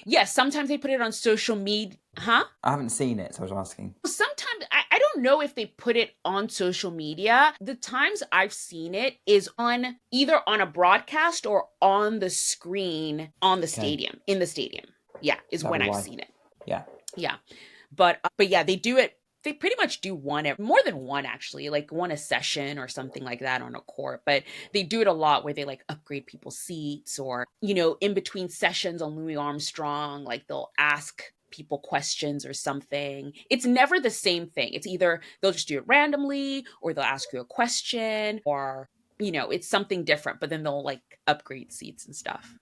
Yes, sometimes they put it on social media. Huh? I haven't seen it, so I was asking. Sometimes I don't know if they put it on social media. The times I've seen it is on either on a broadcast or on the screen on the Okay. stadium, in the stadium. Yeah, is That'd when be I've why. seen it. Yeah. Yeah. But yeah, they do it. They pretty much do one, more than one actually, like one a session or something like that on a court. But they do it a lot where they like upgrade people's seats, or in between sessions on Louis Armstrong, like they'll ask people questions or something. It's never the same thing. It's either they'll just do it randomly, or they'll ask you a question, or it's something different. But then they'll like upgrade seats and stuff.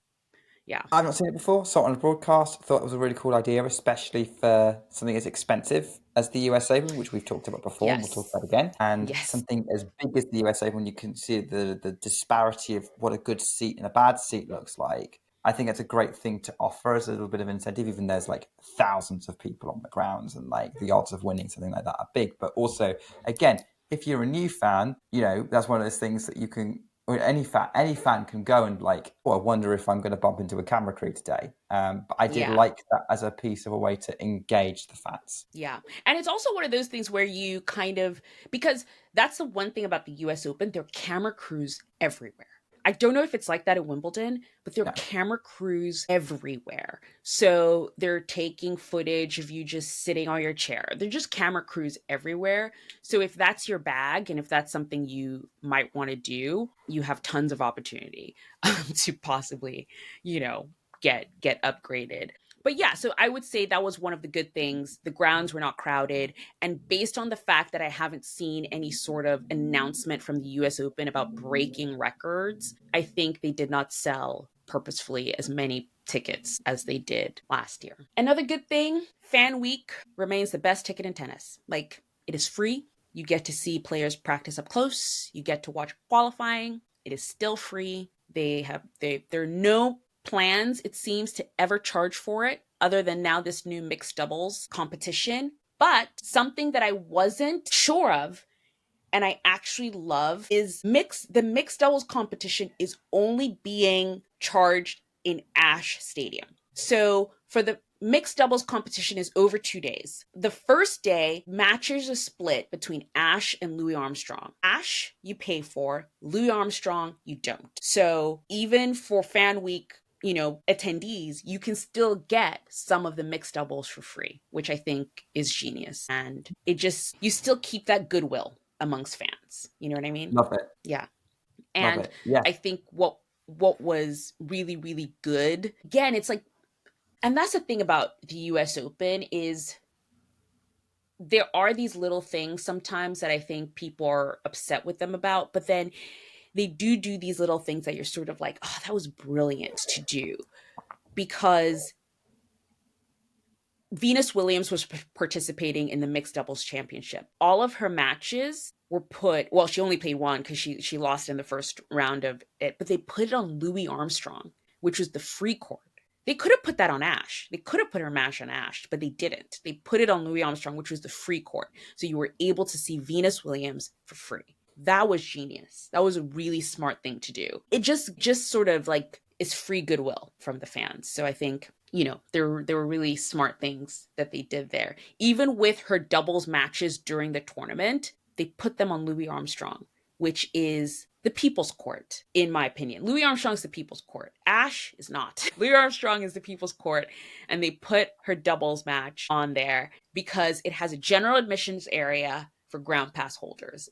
Yeah. I've not seen it before. Saw it on a broadcast. Thought it was a really cool idea, especially for something as expensive as the US Open, which we've talked about before and we'll talk Yes. about again. And Yes. something as big as the US Open, you can see the disparity of what a good seat and a bad seat looks like. I think it's a great thing to offer as a little bit of incentive, even there's like thousands of people on the grounds and like the odds of winning something like that are big. But also, again, if you're a new fan, that's one of those things that you can, or any fan can go and like, oh, I wonder if I'm going to bump into a camera crew today. But I did Yeah. like that as a piece of a way to engage the fans. Yeah. And it's also one of those things where you kind of, because that's the one thing about the US Open, there are camera crews everywhere. I don't know if it's like that at Wimbledon, but there are Yeah, camera crews everywhere. So they're taking footage of you just sitting on your chair. They're just camera crews everywhere. So if that's your bag and if that's something you might want to do, you have tons of opportunity to possibly, you know, get upgraded. But yeah, so I would say that was one of the good things. The grounds were not crowded. And based on the fact that I haven't seen any sort of announcement from the US Open about breaking records, I think they did not sell purposefully as many tickets as they did last year. Another good thing, Fan Week remains the best ticket in tennis. Like, it is free. You get to see players practice up close. You get to watch qualifying. It is still free. There are no plans, it seems, to ever charge for it, other than now this new mixed doubles competition. But something that I wasn't sure of and I actually love is the mixed doubles competition is only being charged in Ashe Stadium. So for the mixed doubles competition is over 2 days. The first day, matches are split between Ashe and Louis Armstrong. Ashe, you pay for. Louis Armstrong, you don't. So even for Fan Week, attendees, you can still get some of the mixed doubles for free, which I think is genius. And you still keep that goodwill amongst fans. You know what I mean? love it, Yeah. love And it. Yeah, I think what was really, really good, again, it's like, and that's the thing about the US Open is there are these little things sometimes that I think people are upset with them about, but then they do these little things that you're sort of like, oh, that was brilliant to do, because Venus Williams was participating in the mixed doubles championship. All of her matches were well, she only played one because she lost in the first round of it, but they put it on Louis Armstrong, which was the free court. They could have put that on Ashe. They could have put her match on Ashe, but they didn't. They put it on Louis Armstrong, which was the free court. So you were able to see Venus Williams for free. That was genius. That was a really smart thing to do. It just sort of like is free goodwill from the fans. So I think, there were really smart things that they did there. Even with her doubles matches during the tournament, they put them on Louis Armstrong, which is the people's court, in my opinion. Louis Armstrong's the people's court. Ashe is not. Louis Armstrong is the people's court, and they put her doubles match on there because it has a general admissions area for ground pass holders.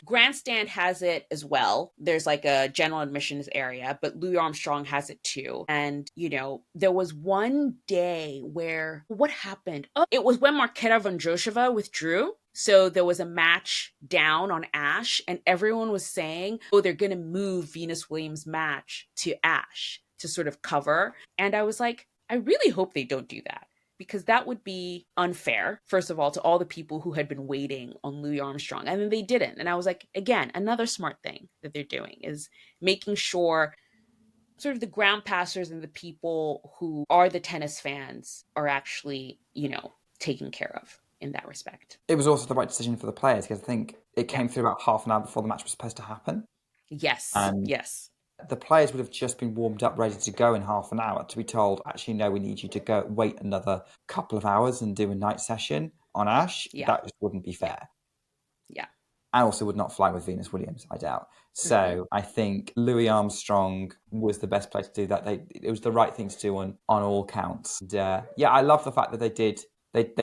Grandstand has it as well. There's like a general admissions area, but Louis Armstrong has it too. And, there was one day where, what happened? Oh, it was when Marketa Vondrousova withdrew. So there was a match down on Ashe, and everyone was saying, oh, they're going to move Venus Williams' match to Ashe to sort of cover. And I was like, I really hope they don't do that, because that would be unfair, first of all, to all the people who had been waiting on Louis Armstrong. And then they didn't. And I was like, again, another smart thing that they're doing is making sure sort of the ground passers and the people who are the tennis fans are actually, taken care of in that respect. It was also the right decision for the players, because I think it came through about half an hour before the match was supposed to happen. Yes. And yes. the players would have just been warmed up, ready to go in half an hour, to be told, actually, no, we need you to go wait another couple of hours and do a night session on Ashe. Yeah. That just wouldn't be fair. Yeah. And also would not fly with Venus Williams, I doubt. So I think Louis Armstrong was the best place to do that. It was the right thing to do on all counts. And, I love the fact that they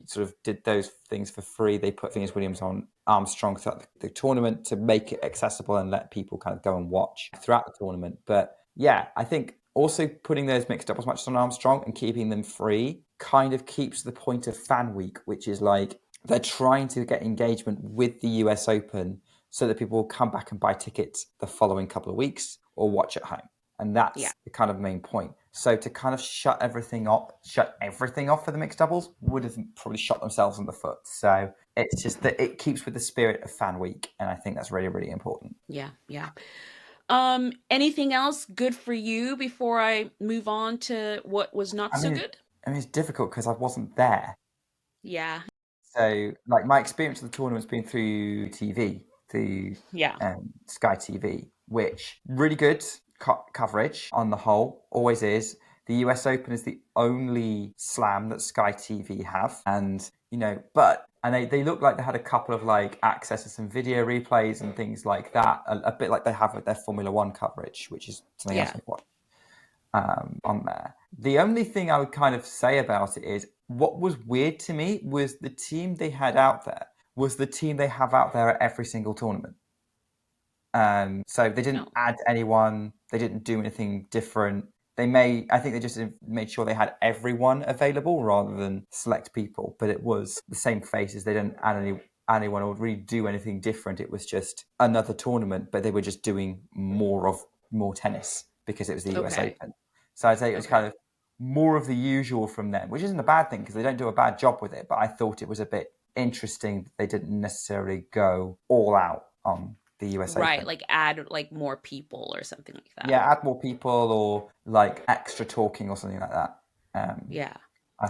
sort of did those things for free. They put Venus Williams on Armstrong throughout the tournament to make it accessible and let people kind of go and watch throughout the tournament. But yeah, I think also putting those mixed doubles matches on Armstrong and keeping them free kind of keeps the point of Fan Week, which is like they're trying to get engagement with the US Open so that people will come back and buy tickets the following couple of weeks or watch at home. And that's the kind of main point. So to kind of shut everything off for the mixed doubles would have probably shot themselves in the foot. So it's just that it keeps with the spirit of Fan Week. And I think that's really, really important. Yeah. Anything else good for you before I move on to what was not so good? I mean, it's difficult because I wasn't there. Yeah. So like my experience of the tournament's been through TV, through Sky TV, which really good coverage on the whole, always is. The US Open is the only slam that Sky TV have, and they look like they had a couple of like access to some video replays and things like that, a bit like they have with their Formula One coverage, which is something else I watch on there. The only thing I would kind of say about it is what was weird to me was the team they had out there was the team they have out there at every single tournament. So they didn't add anyone. They didn't do anything different. I think they just made sure they had everyone available rather than select people. But it was the same faces. They didn't add anyone or really do anything different. It was just another tournament, but they were just doing more tennis because it was the US Open. So I'd say it was kind of more of the usual from them, which isn't a bad thing because they don't do a bad job with it. But I thought it was a bit interesting that they didn't necessarily go all out on the US Open. Right, like add like more people or something like that. Yeah, add more people or like extra talking or something like that.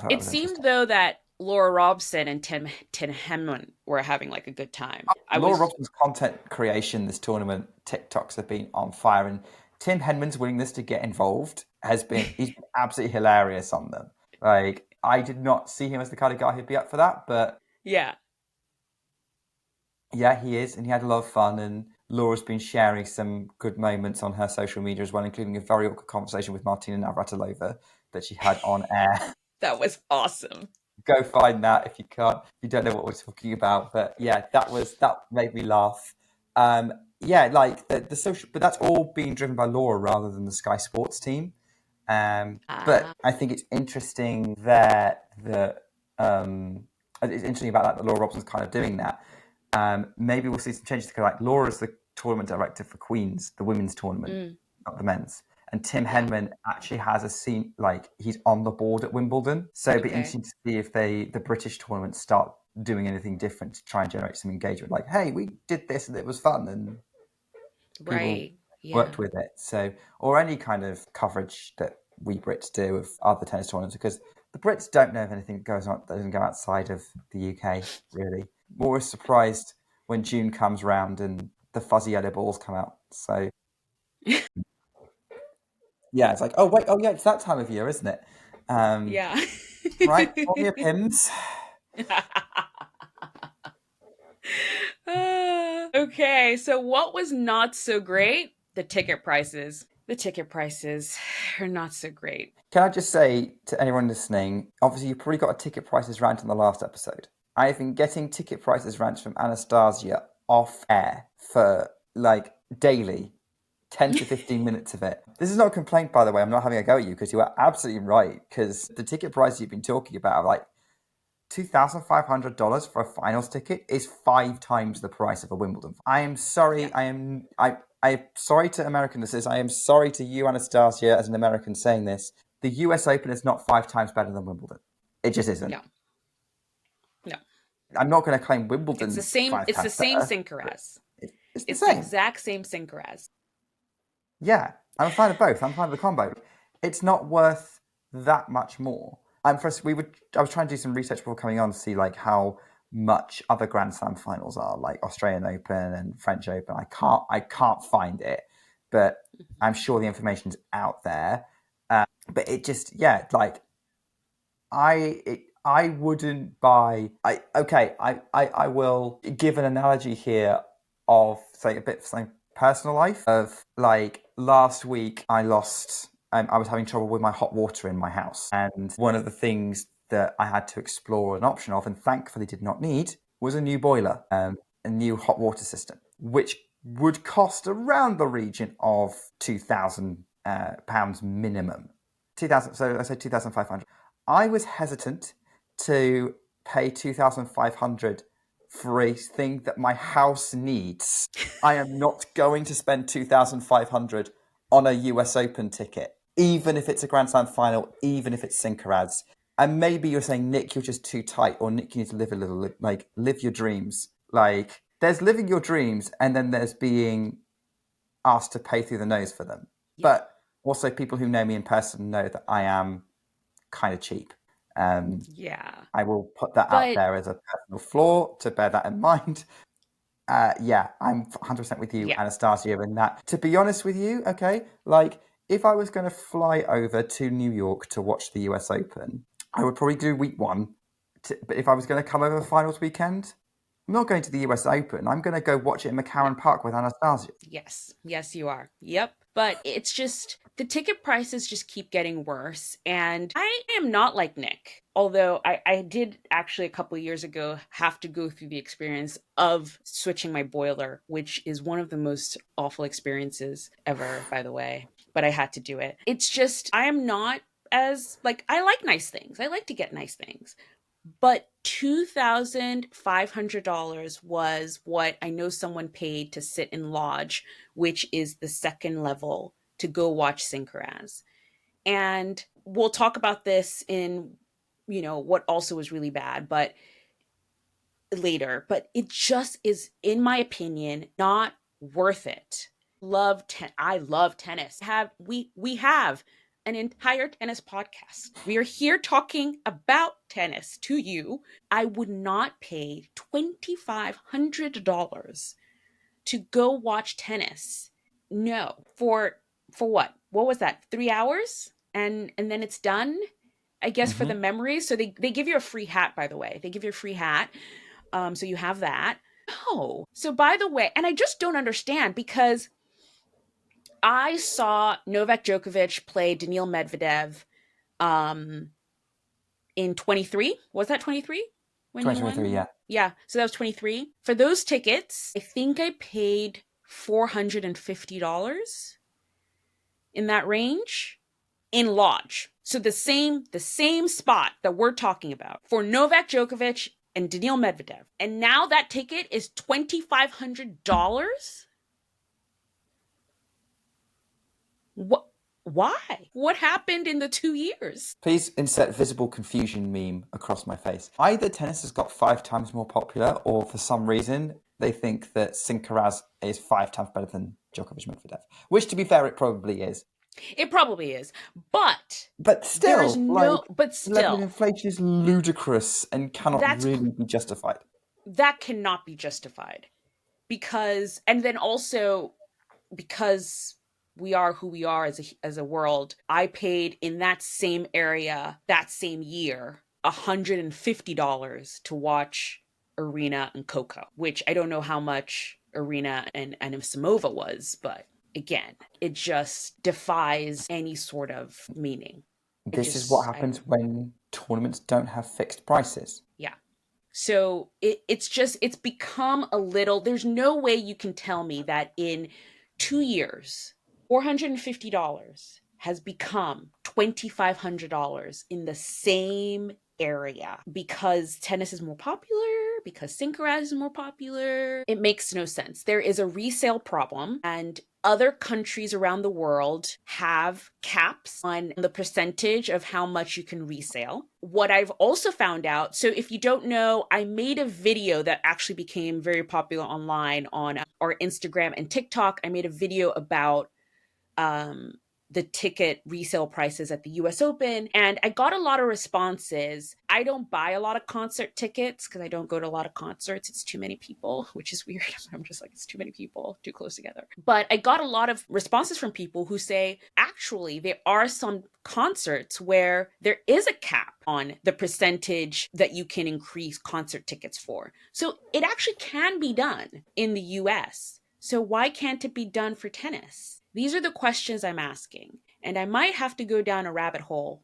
It seemed though that Laura Robson and Tim Henman were having like a good time. Laura Robson's content creation this tournament, TikToks have been on fire, and Tim Henman's willingness to get involved he's been absolutely hilarious on them. Like I did not see him as the kind of guy who'd be up for that, but yeah, he is, and he had a lot of fun. And Laura's been sharing some good moments on her social media as well, including a very awkward conversation with Martina Navratilova that she had on air. That was awesome. Go find that if you can't. You don't know what we're talking about, but yeah, that made me laugh. Like the social, but that's all being driven by Laura rather than the Sky Sports team. But I think it's interesting that it's interesting about that Laura Robson's kind of doing that. Maybe we'll see some changes because like Laura's the tournament director for Queens, the women's tournament, not the men's. And Tim Henman actually has a scene, like he's on the board at Wimbledon. So it'd be interesting to see if the British tournament start doing anything different to try and generate some engagement. Like, hey, we did this and it was fun, and people worked with it. So, or any kind of coverage that we Brits do of other tennis tournaments, because the Brits don't know if anything goes on that doesn't go outside of the UK, really. We're always surprised when June comes round and the fuzzy yellow balls come out. So, yeah, it's like, oh, wait, oh, yeah, it's that time of year, isn't it? Yeah. Right, on your pins. Okay, so what was not so great? The ticket prices. The ticket prices are not so great. Can I just say to anyone listening, obviously, you've probably got a ticket prices rant on the last episode. I've been getting ticket prices rants from Anastasia off air for like daily, 10 to 15 minutes of it. This is not a complaint, by the way. I'm not having a go at you, because you are absolutely right. Because the ticket prices you've been talking about are like $2,500 for a finals ticket is 5 times the price of a Wimbledon. I am sorry. Yeah. I'm sorry to American listeners. I am sorry to you, Anastasia, as an American saying this. The US Open is not 5 times better than Wimbledon. It just isn't. No. No. I'm not going to claim Wimbledon's It's the same. 5 It's the times same better. Sincaraz. It's the It's same. the exact same Sincaraz. Yeah, I'm a fan of both. I'm a fan of the combo. It's not worth that much more. I was trying to do some research before coming on to see like how much other Grand Slam finals are, like Australian Open and French Open. I can't find it, but I'm sure the information's out there. But it just, yeah, like I wouldn't buy. I will give an analogy here of, say, a bit something personal life. Of like last week, I lost. I was having trouble with my hot water in my house, and one of the things that I had to explore an option of, and thankfully did not need, was a new boiler, a new hot water system, which would cost around the region of £2,000 minimum. 2,000. So I say 2,500. I was hesitant to pay 2,500 for a thing that my house needs. I am not going to spend 2,500 on a US Open ticket, even if it's a Grand Slam final, even if it's Sincaraz. And maybe you're saying, Nick, you're just too tight, or Nick, you need to live a little, like live your dreams. Like there's living your dreams, and then there's being asked to pay through the nose for them. Yeah. But also, people who know me in person know that I am kind of cheap. Yeah. I will put that out there as a personal flaw, to bear that in mind. Yeah, I'm 100% with you, Anastasia, in that. To be honest with you, okay, like if I was going to fly over to New York to watch the US Open, I would probably do week 1. But if I was going to come over finals weekend, I'm not going to the US Open. I'm going to go watch it in McCarran Park with Anastasia. Yes. Yes, you are. Yep. But it's just, the ticket prices just keep getting worse. And I am not like Nick. Although I did actually a couple of years ago have to go through the experience of switching my boiler, which is one of the most awful experiences ever, by the way. But I had to do it. It's just, I am not as, like, I like nice things. I like to get nice things. But $2,500 was what I know someone paid to sit in Lodge, which is the second level, to go watch Sincaraz. And we'll talk about this in, what also was really bad, but later. But it just is, in my opinion, not worth it. I love tennis. We have an entire tennis podcast. We are here talking about tennis to you. I would not pay $2,500 to go watch tennis. No. For what? What was that? 3 hours? And then it's done? I guess for the memories. So they give you a free hat, by the way. They give you a free hat. So you have that. No. So by the way, and I just don't understand, because I saw Novak Djokovic play Daniil Medvedev in 23. Was that 23 when he won? 2023, yeah. Yeah, so that was 23. For those tickets, I think I paid $450 in that range in Lodge. So the same spot that we're talking about for Novak Djokovic and Daniil Medvedev. And now that ticket is $2,500? What? Why? What happened in the 2 years? Please insert visible confusion meme across my face. Either tennis has got 5 times more popular, or for some reason they think that Sincaraz is 5 times better than Djokovic Medvedev. Which, to be fair, it probably is. It probably is. But But there is still, like, no, but the level of still, inflation is ludicrous and cannot that's, really be justified. that cannot be justified because, and then also because we are who we are as a world, I paid in that same area that same year $150 to watch Aryna and Coco, which I don't know how much Aryna and Anisimova was, but again, it just defies any sort of meaning. It This is what just, I happens don't, when tournaments don't have fixed prices. yeah. So it's become a little, there's no way you can tell me that in 2 years, $450 has become $2,500 in the same area because tennis is more popular, because Synchronized is more popular. It makes no sense. There is a resale problem, and other countries around the world have caps on the percentage of how much you can resale. What I've also found out, so if you don't know, I made a video that actually became very popular online on our Instagram and TikTok. I made a video about um, the ticket resale prices at the US Open. And I got a lot of responses. I don't buy a lot of concert tickets because I don't go to a lot of concerts. It's too many people, which is weird. I'm just like, it's too many people, too close together. But I got a lot of responses from people who say, actually, there are some concerts where there is a cap on the percentage that you can increase concert tickets for. So it actually can be done in the US. So why can't it be done for tennis? These are the questions I'm asking. And I might have to go down a rabbit hole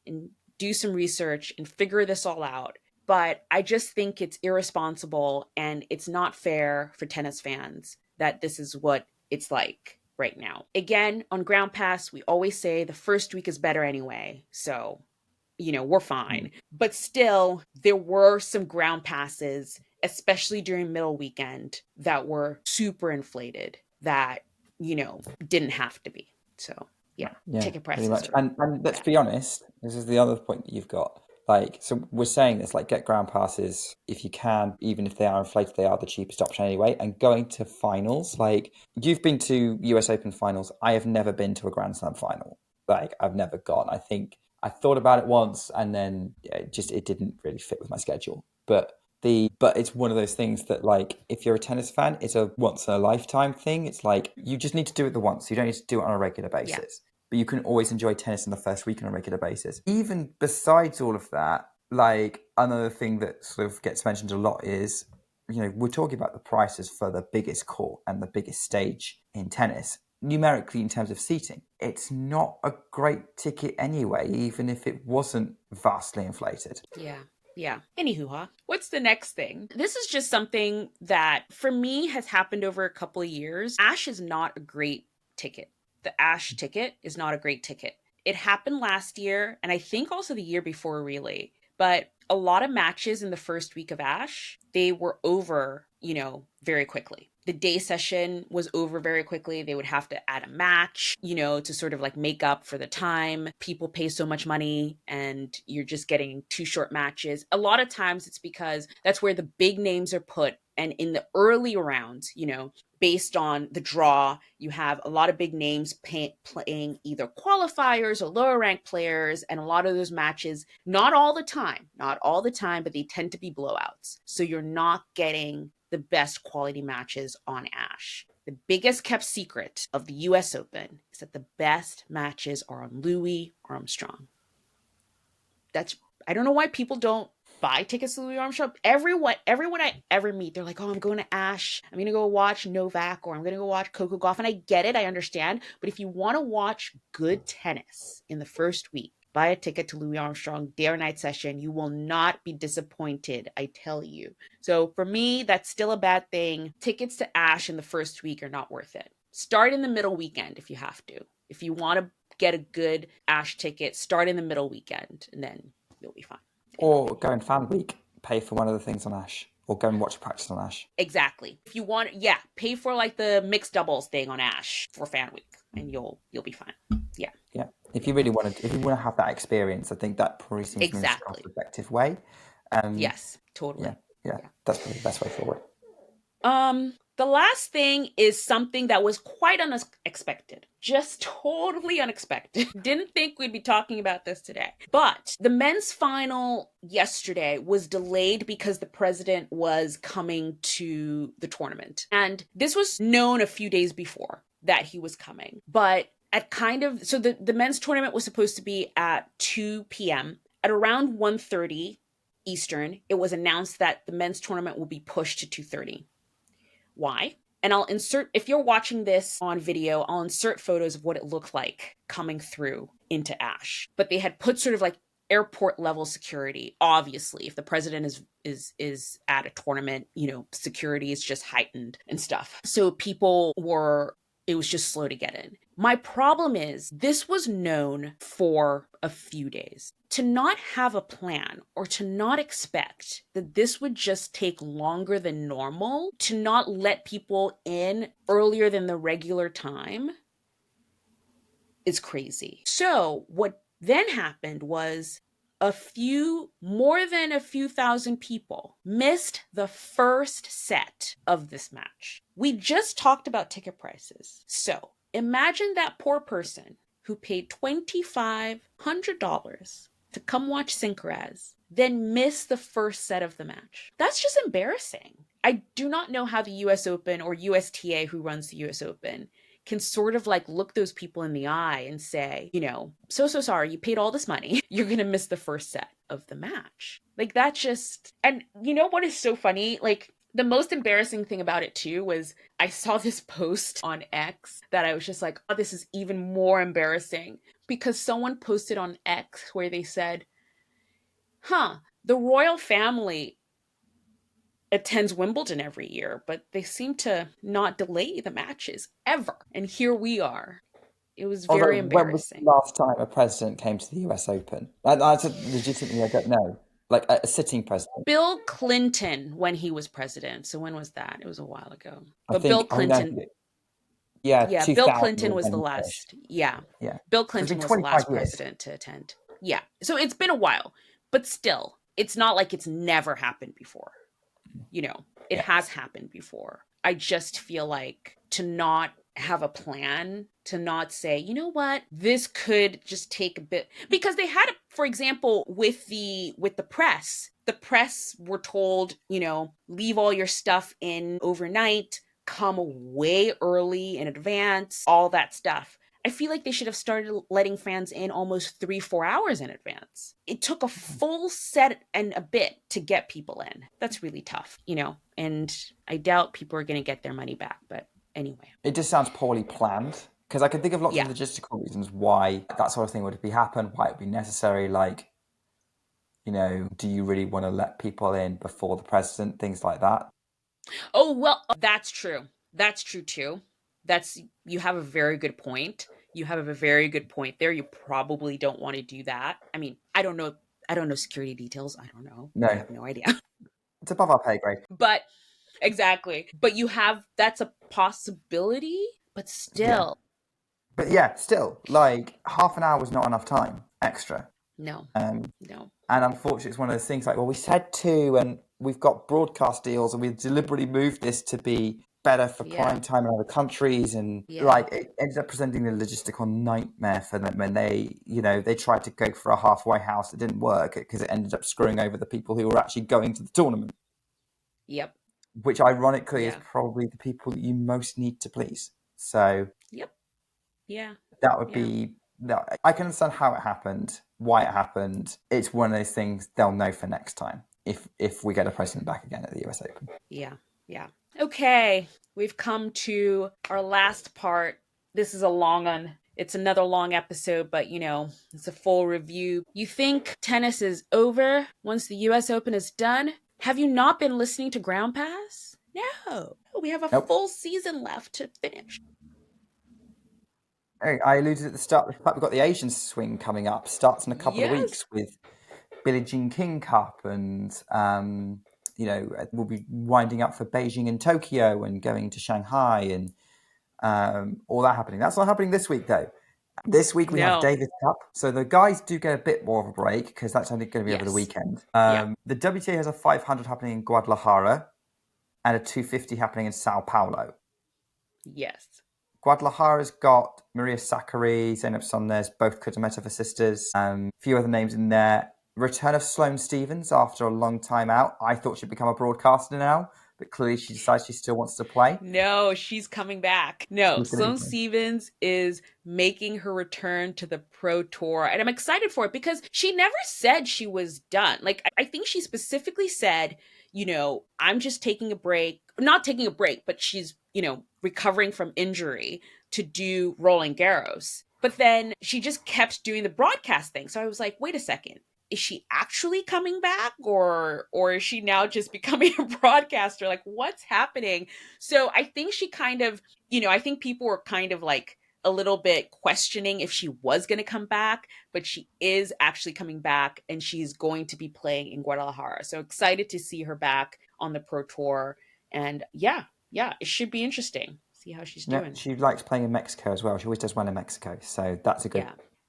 and do some research and figure this all out. But I just think it's irresponsible and it's not fair for tennis fans that this is what it's like right now. Again, on Ground Pass, we always say the first week is better anyway. So, we're fine. But still, there were some ground passes, especially during middle weekend, that were super inflated that, didn't have to be. So, yeah, Yeah, ticket pretty prices much. are And let's bad. be honest, this is the other point that you've got. Like, so we're saying this, like, get ground passes if you can, even if they are inflated, they are the cheapest option anyway. And going to finals, like, you've been to US Open finals. I have never been to a Grand Slam final. Like, I've never gone. I think I thought about it once and then it didn't really fit with my schedule. But it's one of those things that, like, if you're a tennis fan, it's a once in a lifetime thing. It's like you just need to do it the once. You don't need to do it on a regular Yeah. basis. But you can always enjoy tennis in the first week on a regular basis. Even besides all of that, like, another thing that sort of gets mentioned a lot is, we're talking about the prices for the biggest court and the biggest stage in tennis. Numerically, in terms of seating, it's not a great ticket anyway, even if it wasn't vastly inflated. Yeah. Yeah. Anywho, what's the next thing? This is just something that for me has happened over a couple of years. Ashe is not a great ticket. The Ashe ticket is not a great ticket. It happened last year, and I think also the year before, really. But a lot of matches in the first week of Ashe, they were over, very quickly. The day session was over very quickly. They would have to add a match, to sort of like make up for the time. People pay so much money and you're just getting two short matches. A lot of times it's because that's where the big names are put. And in the early rounds, based on the draw, you have a lot of big names playing either qualifiers or lower ranked players. And a lot of those matches, not all the time, but they tend to be blowouts. So you're not getting the best quality matches on Ashe. The biggest kept secret of the US Open is that the best matches are on Louis Armstrong. I don't know why people don't buy tickets to Louis Armstrong. Everyone I ever meet, they're like, "Oh, I'm going to Ashe. I'm gonna go watch Novak, or I'm gonna go watch Coco Gauff." And I get it, I understand. But if you want to watch good tennis in the first week, buy a ticket to Louis Armstrong day or night session. You will not be disappointed, I tell you. So for me, that's still a bad thing. Tickets to Ashe in the first week are not worth it. Start in the middle weekend if you have to. If you want to get a good Ashe ticket, start in the middle weekend, and then you'll be fine. Anyway. Or go in fan week, pay for one of the things on Ashe, or go and watch a practice on Ashe. Exactly. If you want, yeah, pay for like the mixed doubles thing on Ashe for fan week, and you'll be fine. Yeah. Yeah, if you want to have that experience, I think that probably seems the most Exactly. cost-effective way. Yes. Yeah, Totally. yeah, Yeah. that's probably the best way forward. The last thing is something that was quite unexpected. Just totally unexpected. Didn't think we'd be talking about this today. But the men's final yesterday was delayed because the president was coming to the tournament. And this was known a few days before that he was coming. But so the men's tournament was supposed to be at 2 p.m. At around 1:30 Eastern, it was announced that the men's tournament will be pushed to 2:30. Why? And I'll insert, if you're watching this on video, I'll insert photos of what it looked like coming through into Ashe. But they had put sort of like airport level security. Obviously, if the president is at a tournament, security is just heightened and stuff. So it was just slow to get in. My problem is this was known for a few days. To not have a plan or to not expect that this would just take longer than normal, to not let people in earlier than the regular time is crazy. So what then happened was more than a few thousand people missed the first set of this match. We just talked about ticket prices. So imagine that poor person who paid $2,500 to come watch Alcaraz, then miss the first set of the match. That's just embarrassing. I do not know how the US Open or USTA, who runs the US Open, can sort of like look those people in the eye and say, so sorry, you paid all this money. You're going to miss the first set of the match. Like that just, and you know what is so funny? Like the most embarrassing thing about it too was I saw this post on X that I was just like, oh, this is even more embarrassing, because someone posted on X where they said, the royal family attends Wimbledon every year, but they seem to not delay the matches ever. And here we are. It was very embarrassing. When was the last time a president came to the US Open? That's legitimately, I don't know. Like a sitting president. Bill Clinton, when he was president. So when was that? It was a while ago. But Bill Clinton. Yeah, Bill Clinton was the last. Yeah. Bill Clinton was the last years. president to attend. Yeah. So it's been a while, but still, it's not like it's never happened before. It has happened before. I just feel like to not have a plan, to not say, you know what, this could just take a bit, because they had, for example, with the press, were told, leave all your stuff in overnight, come way early in advance, all that stuff. I feel like they should have started letting fans in almost 3-4 hours in advance. It took a full set and a bit to get people in. That's really tough, and I doubt people are going to get their money back. But anyway. It just sounds poorly planned, because I can think of lots of logistical reasons why that sort of thing would happen, why it would be necessary. Like, do you really want to let people in before the president? Things like that. Oh, well, that's true. That's true too. You have a very good point. You have a very good point there. You probably don't want to do that. I mean, I don't know security details. I don't know. No. I have no idea. It's above our pay grade. But exactly. But that's a possibility, but still. Yeah. But still, like half an hour was not enough time extra. No. No. And unfortunately, it's one of those things like, well, we said 2 and we've got broadcast deals and we've deliberately moved this to be better for prime time in other countries, and like it ended up presenting a logistical nightmare for them when they tried to go for a halfway house. It didn't work because it ended up screwing over the people who were actually going to the tournament. Yep. Which ironically is probably the people that you most need to please. So that would be. I can understand how it happened, why it happened. It's one of those things they'll know for next time if we get a president back again at the US Open. Yeah. Okay, we've come to our last part. This is a long one. It's another long episode, but it's a full review. You think tennis is over once the US Open is done? Have you not been listening to Ground Pass? No. We have a full season left to finish. I alluded at the start, we've got the Asian swing coming up. Starts in a couple of weeks with Billie Jean King Cup, and we'll be winding up for Beijing and Tokyo and going to Shanghai and all that happening. That's not happening this week, though. This week we have Davis Cup. So the guys do get a bit more of a break because that's only going to be over the weekend. The WTA has a 500 happening in Guadalajara. and a 250 happening in Sao Paulo. Yes. Guadalajara's got Maria Sakkari, Zeynep Sonnes, both Kudermetova sisters. A few other names in there. Return of Sloane Stephens after a long time out. I thought she'd become a broadcaster now, but clearly she decides she still wants to play. No, she's coming back. No, She's gonna Sloane be playing. Stephens is making her return to the Pro Tour. And I'm excited for it because she never said she was done. Like, I think she specifically said, I'm just taking a break. Not taking a break, but she's, recovering from injury to do Roland Garros. But then she just kept doing the broadcast thing. So I was like, wait a second. Is she actually coming back or is she now just becoming a broadcaster? Like, what's happening? So I think she kind of, I think people were kind of like a little bit questioning if she was going to come back, but she is actually coming back and she's going to be playing in Guadalajara. So excited to see her back on the Pro Tour. And yeah, it should be interesting. See how she's doing. She likes playing in Mexico as well. She always does well in Mexico. So that's a good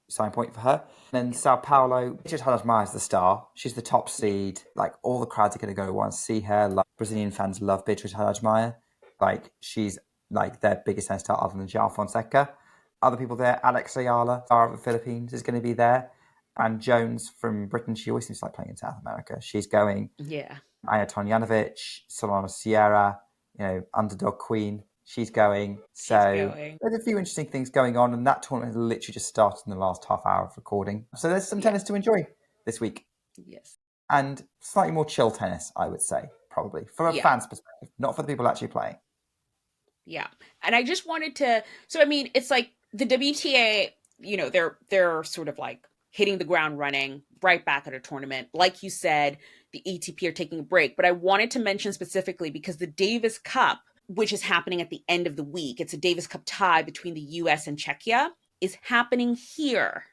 sign point for her. And then Sao Paulo, Richard Haddad is the star. She's the top seed. Like, all the crowds are going to go want to see her. Like, Brazilian fans love Beatriz Haddad. Like, she's like their biggest tennis star other than João Fonseca. Other people there, Alex Ayala, star of the Philippines, is going to be there. And Jones from Britain, she always seems to like playing in South America. She's going. Yeah. Aya Tomljanovic, Solana Sierra, underdog queen. She's going. So there's a few interesting things going on, and that tournament has literally just started in the last half hour of recording. So there's some tennis to enjoy this week. Yes. And slightly more chill tennis, I would say, probably, from a fan's perspective, not for the people actually playing. Yeah. And I just wanted to, so I mean, it's like the WTA, they're sort of like hitting the ground running right back at a tournament. Like you said, the ATP are taking a break, but I wanted to mention specifically because the Davis Cup, which is happening at the end of the week, it's a Davis Cup tie between the US and Czechia, is happening here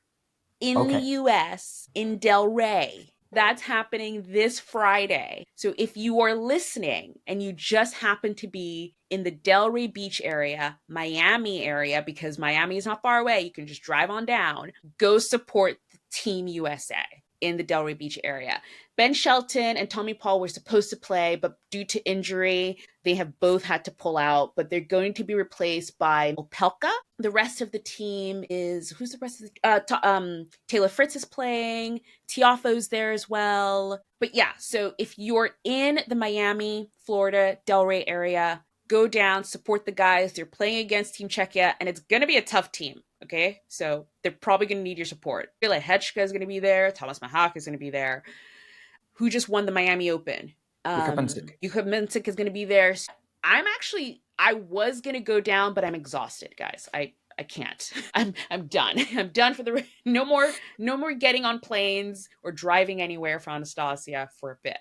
in the US in Delray. That's happening this Friday. So if you are listening and you just happen to be in the Delray Beach area, Miami area, because Miami is not far away, you can just drive on down, go support the Team USA in the Delray Beach area. Ben Shelton and Tommy Paul were supposed to play, but due to injury, they have both had to pull out, but they're going to be replaced by Opelka. The rest of the team is, who's the rest of the, Taylor Fritz is playing, Tiafoe's there as well. But yeah, so if you're in the Miami, Florida, Delray area, go down, support the guys. They're playing against Team Czechia, and it's going to be a tough team. Okay, so they're probably going to need your support. Bila Hečka is going to be there. Thomas Mahak is going to be there. Who just won the Miami Open? Jakub Mensik is going to be there. So I was going to go down, but I'm exhausted, guys. I can't. I'm done. I'm done for the no more getting on planes or driving anywhere for Anastasia for a bit.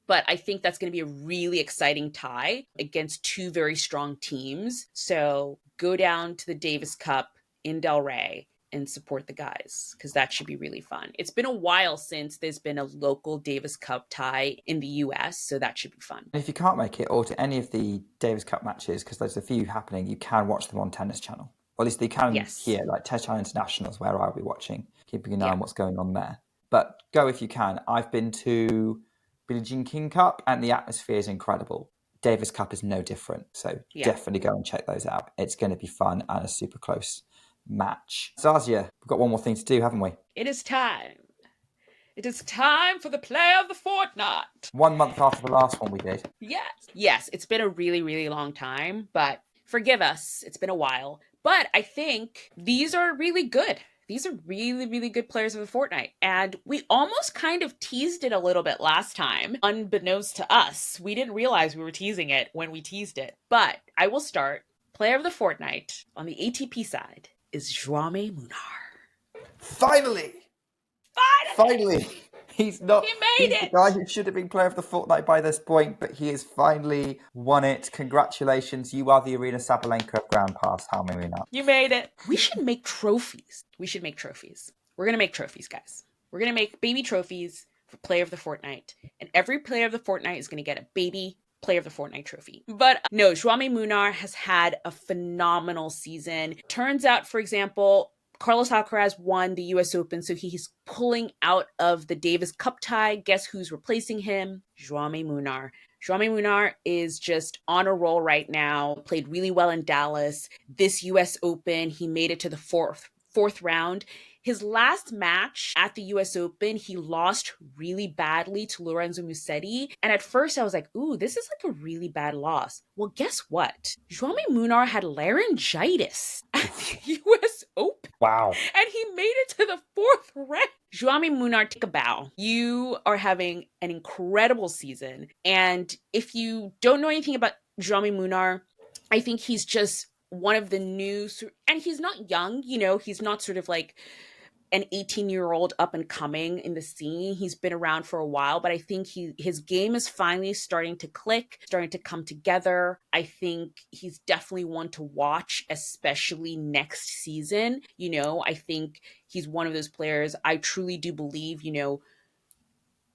But I think that's going to be a really exciting tie against two very strong teams. So go down to the Davis Cup in Delray and support the guys because that should be really fun. It's been a while since there's been a local Davis Cup tie in the US, so that should be fun. And if you can't make it or to any of the Davis Cup matches, because there's a few happening, you can watch them on Tennis Channel. Or at least you can here, like Tennis Channel International is where I'll be watching, keeping an eye on what's going on there. But go if you can. I've been to Billie Jean King Cup and the atmosphere is incredible. Davis Cup is no different. So definitely go and check those out. It's going to be fun and a super close match. Zazia, we've got one more thing to do, haven't we? It is time. It is time for the Player of the Fortnight. 1 month after the last one we did. Yes, it's been a really, really long time, but forgive us. It's been a while. But I think these are really good. These are really, really good players of the fortnight. And we almost kind of teased it a little bit last time, unbeknownst to us. We didn't realize we were teasing it when we teased it. But I will start. Player of the fortnight on the ATP side is Jaume Munar. Finally! He's not. He made it. The guy who should have been player of the fortnight by this point, but he has finally won it. Congratulations! You are the Aryna Sabalenka of Grand Pass, Jaume Munar. You made it. We should make trophies. We're gonna make trophies, guys. We're gonna make baby trophies for Player of the Fortnight, and every Player of the Fortnight is gonna get a baby Player of the Fortnight trophy. But no, Jaume Munar has had a phenomenal season. Turns out, for example, Carlos Alcaraz won the US Open, so he's pulling out of the Davis Cup tie. Guess who's replacing him? Jaume Munar. Jaume Munar is just on a roll right now. Played really well in Dallas. This US Open, he made it to the fourth round. His last match at the US Open, he lost really badly to Lorenzo Musetti. And at first I was like, ooh, this is like a really bad loss. Well, guess what? Jaume Munar had laryngitis at the US Open. Wow. And he made it to the fourth round. Jaume Munar, take a bow. You are having an incredible season. And if you don't know anything about Jaume Munar, I think he's just one of the new, and he's not young, he's not sort of like an 18-year-old up and coming in the scene. He's been around for a while, but I think his game is finally starting to click, starting to come together. I think he's definitely one to watch, especially next season. I think he's one of those players. I truly do believe,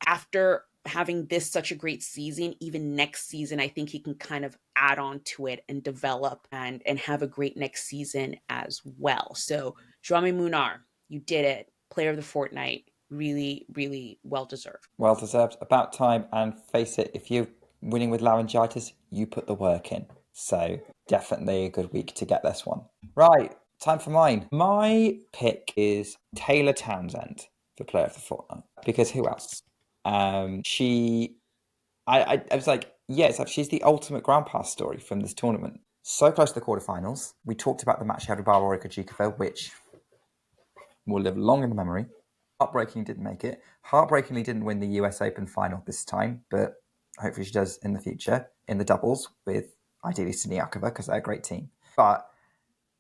after having this such a great season, even next season, I think he can kind of add on to it and develop and have a great next season as well. So Jaume Munar, you did it. Player of the Fortnight. Really, really well deserved. Well deserved. About time. And face it, if you're winning with laryngitis, you put the work in. So definitely a good week to get this one. Right, time for mine. My pick is Taylor Townsend for Player of the Fortnight. Because who else? I was like, yes, she's the ultimate Grand Pass story from this tournament. So close to the quarterfinals. We talked about the match she had with Barbara Krejcikova, which will live long in the memory. Heartbreakingly didn't make it. Heartbreakingly didn't win the US Open final this time, but hopefully she does in the future in the doubles with ideally Siniakova because they're a great team. But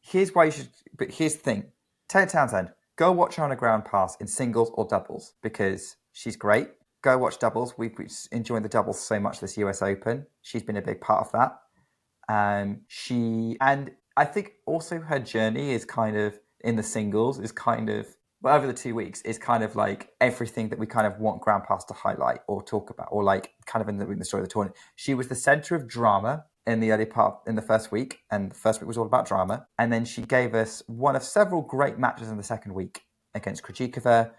here's why you should. But here's the thing: Taylor Townsend, go watch her on a ground pass in singles or doubles because she's great. Go watch doubles. We've been enjoying the doubles so much this US Open. She's been a big part of that. And I think also her journey is kind of in the singles is kind of over the 2 weeks is kind of like everything that we kind of want Grand Pass to highlight or talk about or like kind of in the story of the tournament. She was the center of drama in the early part in the first week, and the first week was all about drama. And then she gave us one of several great matches in the second week against Krejcikova.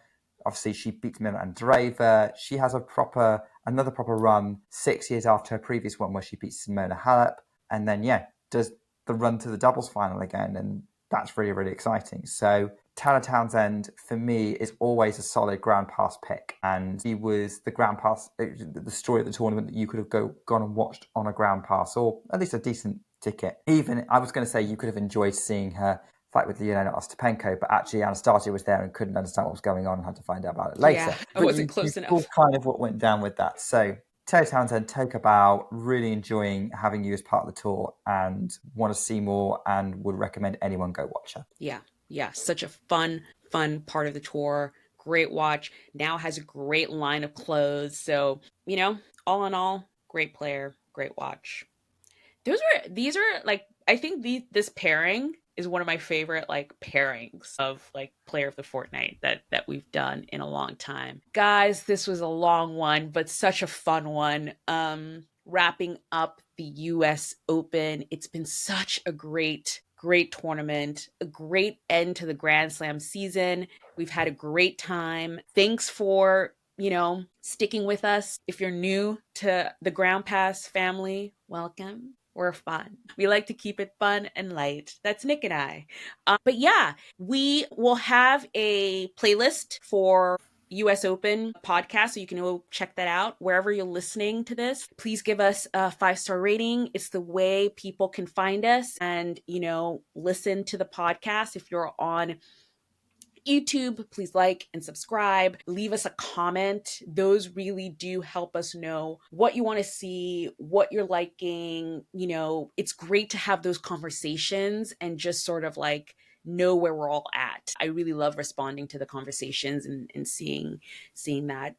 Obviously, she beat Mila Andreeva. She has another proper run 6 years after her previous one where she beat Simona Halep. And then, does the run to the doubles final again. And that's really, really exciting. So Taylor Townsend, for me, is always a solid Grand Pass pick. And he was the Grand Pass, the story of the tournament that you could have gone and watched on a Grand Pass, or at least a decent ticket. Even, I was going to say, you could have enjoyed seeing her fight with Jelena Ostapenko, but actually Anastasia was there and couldn't understand what was going on and had to find out about it later. Yeah, I wasn't close enough. Kind of what went down with that. So Taylor Townsend, take a bow, really enjoying having you as part of the tour and want to see more and would recommend anyone go watch her. Yeah, such a fun part of the tour. Great watch. Now has a great line of clothes. So, all in all, great player, great watch. These are like, I think this pairing is one of my favorite like pairings of like Player of the Fortnight that we've done in a long time. Guys, this was a long one, but such a fun one. Wrapping up the US Open. It's been such a great tournament, a great end to the Grand Slam season. We've had a great time. Thanks for, sticking with us. If you're new to the Ground Pass family, welcome. We're fun. We like to keep it fun and light. That's Nick and I. But yeah, we will have a playlist for US Open podcast, so you can go check that out wherever you're listening to this. Please give us a 5-star rating. It's the way people can find us and, listen to the podcast. If you're on YouTube, please like and subscribe. Leave us a comment. Those really do help us know what you want to see, what you're liking. It's great to have those conversations and just sort of like know where we're all at. I really love responding to the conversations and seeing that.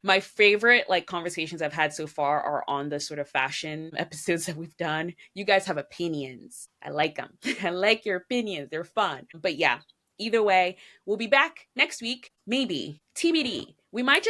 My favorite like conversations I've had so far are on the sort of fashion episodes that we've done. You guys have opinions. I like them. I like your opinions. They're fun. But yeah, either way, we'll be back next week. Maybe TBD. We might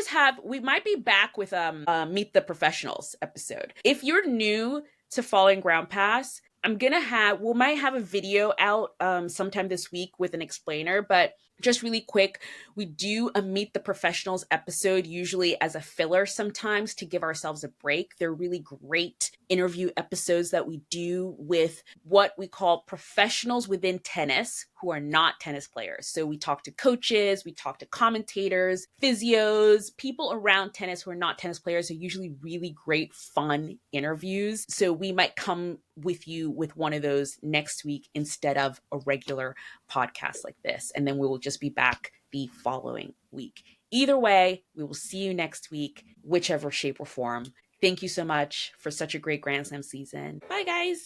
be back with Meet the Professionals episode. If you're new to following Ground Pass, we might have a video out sometime this week with an explainer, but just really quick, we do a Meet the Professionals episode usually as a filler sometimes to give ourselves a break. They're really great interview episodes that we do with what we call professionals within tennis who are not tennis players. So we talk to coaches, we talk to commentators, physios, people around tennis who are not tennis players are usually really great, fun interviews. So we might come with you with one of those next week instead of a regular podcast like this. And then we will just be back the following week. Either way, we will see you next week, whichever shape or form. Thank you so much for such a great Grand Slam season. Bye, guys.